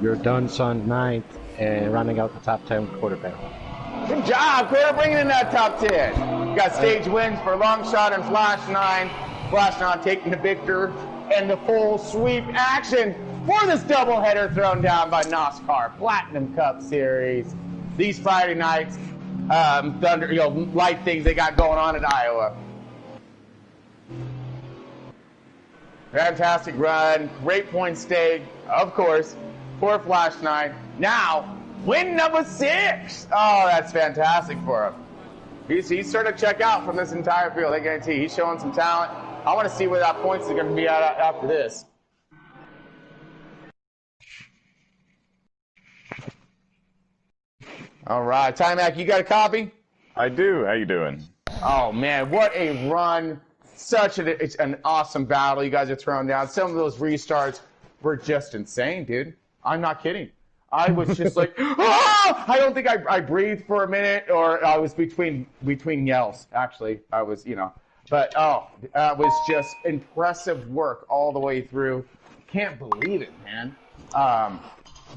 Speaker 1: You're Done Son ninth, and rounding out the top 10, Qtrpaneloutlaw.
Speaker 2: Good job, Clear, bringing in that top 10. Got stage wins for Long Shot and Flash 9. Flash 9 taking the victor and the full sweep action for this doubleheader thrown down by NASCAR Platinum Cup Series. These Friday nights, thunder, light things they got going on in Iowa. Fantastic run, great point stake, of course, for Flash 9. Now, win number 6. Oh, that's fantastic for him. He's starting to check out from this entire field, I guarantee. He's showing some talent. I want to see where that points is going to be at after this. All right, Timac, you got a copy?
Speaker 4: I do. How you doing?
Speaker 2: Oh man, what a run! It's an awesome battle you guys are throwing down. Some of those restarts were just insane, dude. I'm not kidding. I was just like, ah! I don't think I breathed for a minute, or I was between yells. Actually, I was, but it was just impressive work all the way through. Can't believe it, man.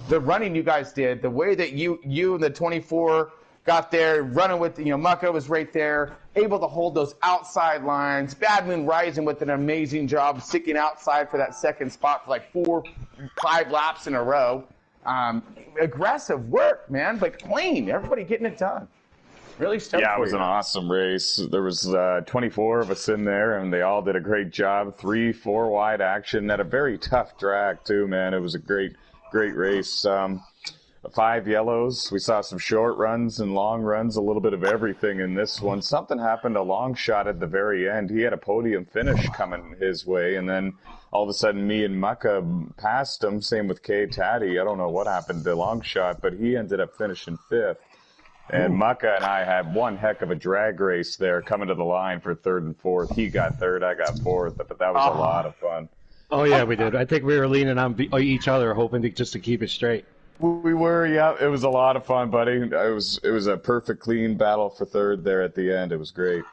Speaker 2: The running you guys did, the way that you and the 24 got there, running with, Mucka was right there, able to hold those outside lines. Bad Moon Rising with an amazing job sticking outside for that second spot for like 4-5 laps in a row. Aggressive work, man, but clean. Everybody getting it done. Really stoked.
Speaker 4: Yeah, it was an awesome race. There was 24 of us in there, and they all did a great job. 3-4 wide action at a very tough track too, man. It was a great race. 5 yellows. We saw some short runs and long runs, a little bit of everything in this one. Something happened to Long Shot at the very end. He had a podium finish coming his way, and then all of a sudden me and Mucka passed him. Same with K-Taddy. I don't know what happened to Long Shot, but he ended up finishing 5th. And Mucka and I had one heck of a drag race there coming to the line for 3rd and 4th. He got 3rd, I got 4th, but that was a lot of fun.
Speaker 1: Oh yeah, we did. I think we were leaning on each other, hoping to keep it straight.
Speaker 4: We were, yeah. It was a lot of fun, buddy. It was a perfect, clean battle for 3rd there at the end. It was great.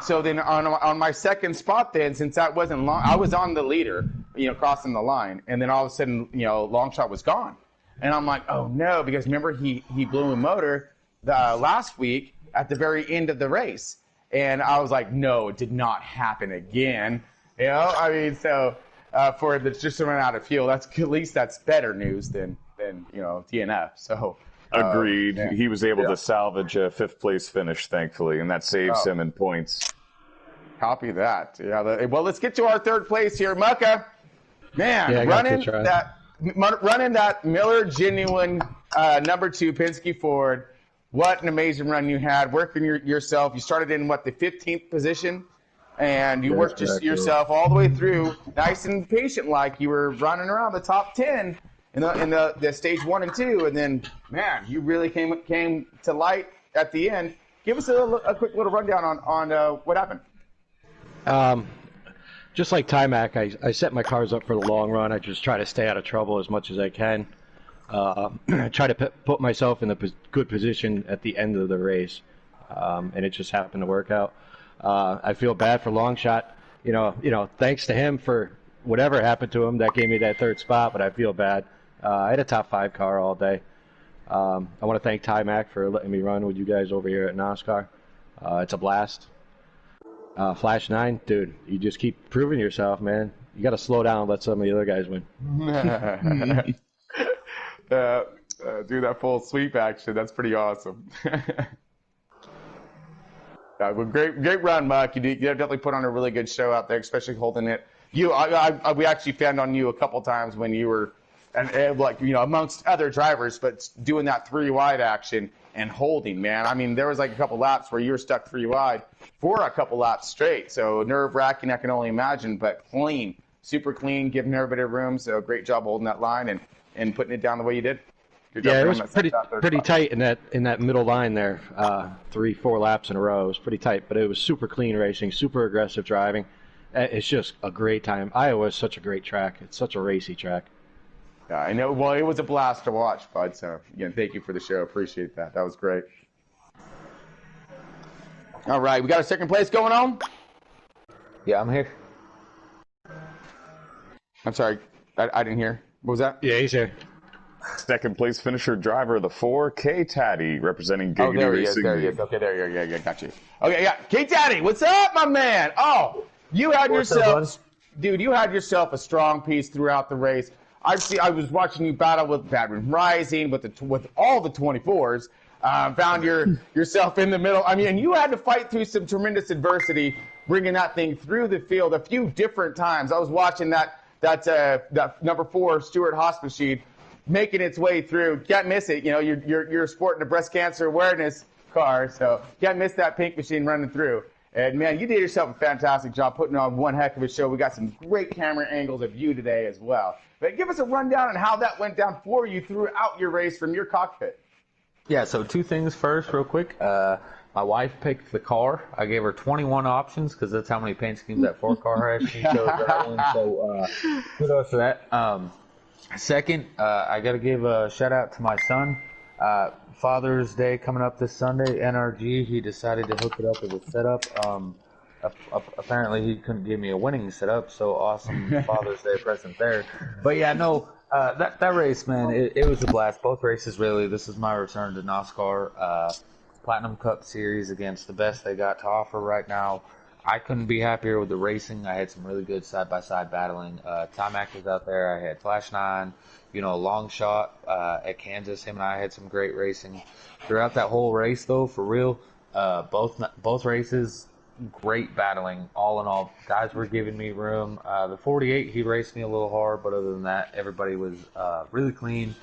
Speaker 2: So then on my second spot then, since that wasn't long, I was on the leader, crossing the line, and then all of a sudden, Long Shot was gone. And I'm like, oh no, because remember he blew a motor last week at the very end of the race. And I was like, no, it did not happen again. So for the just to run out of fuel, at least that's better news than DNF. So
Speaker 4: agreed.
Speaker 2: Yeah.
Speaker 4: He was able to salvage a 5th place finish, thankfully, and that saves him in points.
Speaker 2: Copy that. Yeah. Well, let's get to our 3rd place here, Mucka. Man, running that Miller Genuine number 2 Penske Ford. What an amazing run you had, working yourself. You started in, the 15th position, and you worked yourself all the way through, nice and patient-like. You were running around the top 10 in the stage 1 and 2, and then, man, you really came to light at the end. Give us a quick little rundown on what happened.
Speaker 1: Just like Timac, I set my cars up for the long run. I just try to stay out of trouble as much as I can. Try to put myself in a good position at the end of the race, and it just happened to work out. I feel bad for Long Shot. Thanks to him for whatever happened to him that gave me that 3rd spot, but I feel bad. I had a top 5 car all day. I want to thank Timac for letting me run with you guys over here at NASCAR. It's a blast. Flash 9, dude, you just keep proving yourself, man. You got to slow down and let some of the other guys win.
Speaker 2: Do that full sweep action. That's pretty awesome. Well, great run, Muck. You definitely put on a really good show out there, especially holding it. We actually found on you a couple times when you were and like, you know, amongst other drivers, but doing that 3 wide action and holding, man. I mean, there was like a couple laps where you were stuck 3 wide for a couple laps straight. So nerve-wracking, I can only imagine, but clean, super clean, giving everybody room. So great job holding that line and putting it down the way you did.
Speaker 1: Yeah, it was pretty tight in that middle line there. 3-4 laps in a row. It was pretty tight, but it was super clean racing, super aggressive driving. It's just a great time. Iowa is such a great track. It's such a racy track.
Speaker 2: Yeah, I know. Well, it was a blast to watch, bud. So again, thank you for the show. Appreciate that. That was great. All right, we got a second place going on.
Speaker 5: Yeah, I'm here.
Speaker 2: I'm sorry, I didn't hear. What was that?
Speaker 1: Yeah, he's here.
Speaker 4: Second place finisher driver of the 4, Qtpaneloutlaw18, representing Giggity
Speaker 2: there he is.
Speaker 4: Racing.
Speaker 2: There he is. Okay, there you are. Yeah, got you. Okay, yeah. Qtpaneloutlaw18, what's up, my man? Oh, you had yourself, dude. You had yourself a strong piece throughout the race. I was watching you battle with Badman Rising with all the 24s. Found yourself in the middle. I mean, and you had to fight through some tremendous adversity, bringing that thing through the field a few different times. I was watching that number 4 Stuart Haas machine making its way through. Can't miss it. You know, you're sporting a breast cancer awareness car, so can't miss that pink machine running through. And man, you did yourself a fantastic job putting on one heck of a show. We got some great camera angles of you today as well. But give us a rundown on how that went down for you throughout your race from your cockpit.
Speaker 5: Yeah, so 2 things first, real quick. My wife picked the car. I gave her 21 options because that's how many paint schemes that 4 car has. She chose that one, so kudos for that. Second, I got to give a shout out to my son. Father's Day coming up this Sunday, NRG. He decided to hook it up as a setup. Apparently, he couldn't give me a winning setup, so awesome Father's Day present there. But yeah, no, that race, man, it was a blast. Both races, really. This is my return to NASCAR Platinum Cup Series against the best they got to offer right now. I couldn't be happier with the racing. I had some really good side-by-side battling. Tomac was out there. I had Flash 9, long shot at Kansas. Him and I had some great racing. Throughout that whole race, though, for real, both races, great battling. All in all, guys were giving me room. The 48, he raced me a little hard, but other than that, everybody was really clean.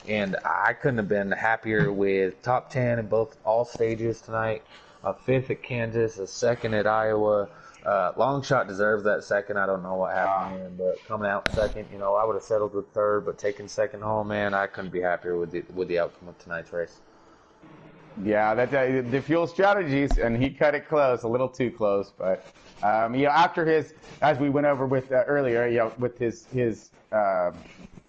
Speaker 5: And I couldn't have been happier with top 10 in all stages tonight. A 5th at Kansas, a 2nd at Iowa. Long shot deserves that 2nd. I don't know what happened, man, but coming out 2nd, I would have settled with 3rd, but taking 2nd home, man, I couldn't be happier with the outcome of tonight's race.
Speaker 2: Yeah, the fuel strategies, and he cut it close, a little too close, but after as we went over with earlier, with his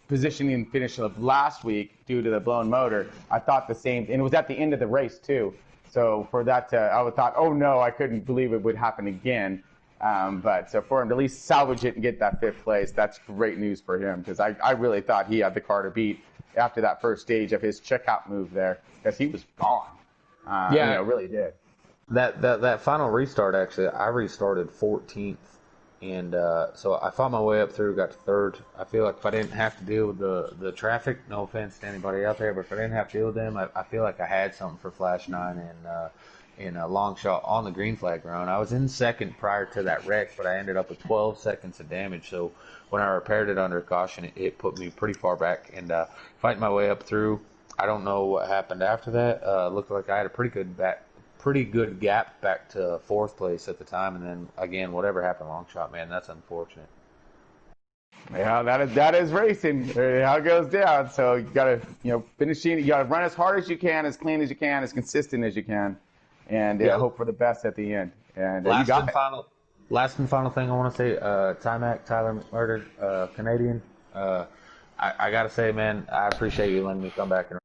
Speaker 2: positioning and finish of last week due to the blown motor, I thought the same, and it was at the end of the race too. So for that, I thought, oh no, I couldn't believe it would happen again. But so for him to at least salvage it and get that 5th place, that's great news for him, because I really thought he had the car to beat after that first stage of his checkout move there, because he was gone. Really did.
Speaker 5: That final restart, actually, I restarted 14th. And so I fought my way up through, got to 3rd. I feel like if I didn't have to deal with the traffic, no offense to anybody out there, but if I didn't have to deal with them, I feel like I had something for Flash 9 and a long shot on the green flag run. I was in 2nd prior to that wreck, but I ended up with 12 seconds of damage. So when I repaired it under caution, it put me pretty far back. And fighting my way up through, I don't know what happened after that. Looked like I had a pretty good gap back to 4th place at the time, and then again, whatever happened, long shot, man, that's unfortunate.
Speaker 2: Yeah, that is racing. How it goes down. So you gotta, finishing. You gotta run as hard as you can, as clean as you can, as consistent as you can, and hope for the best at the end. And you got it.
Speaker 5: Last and final thing I want to say, Tyler McMurder, Canadian. I gotta say, man, I appreciate you letting me come back and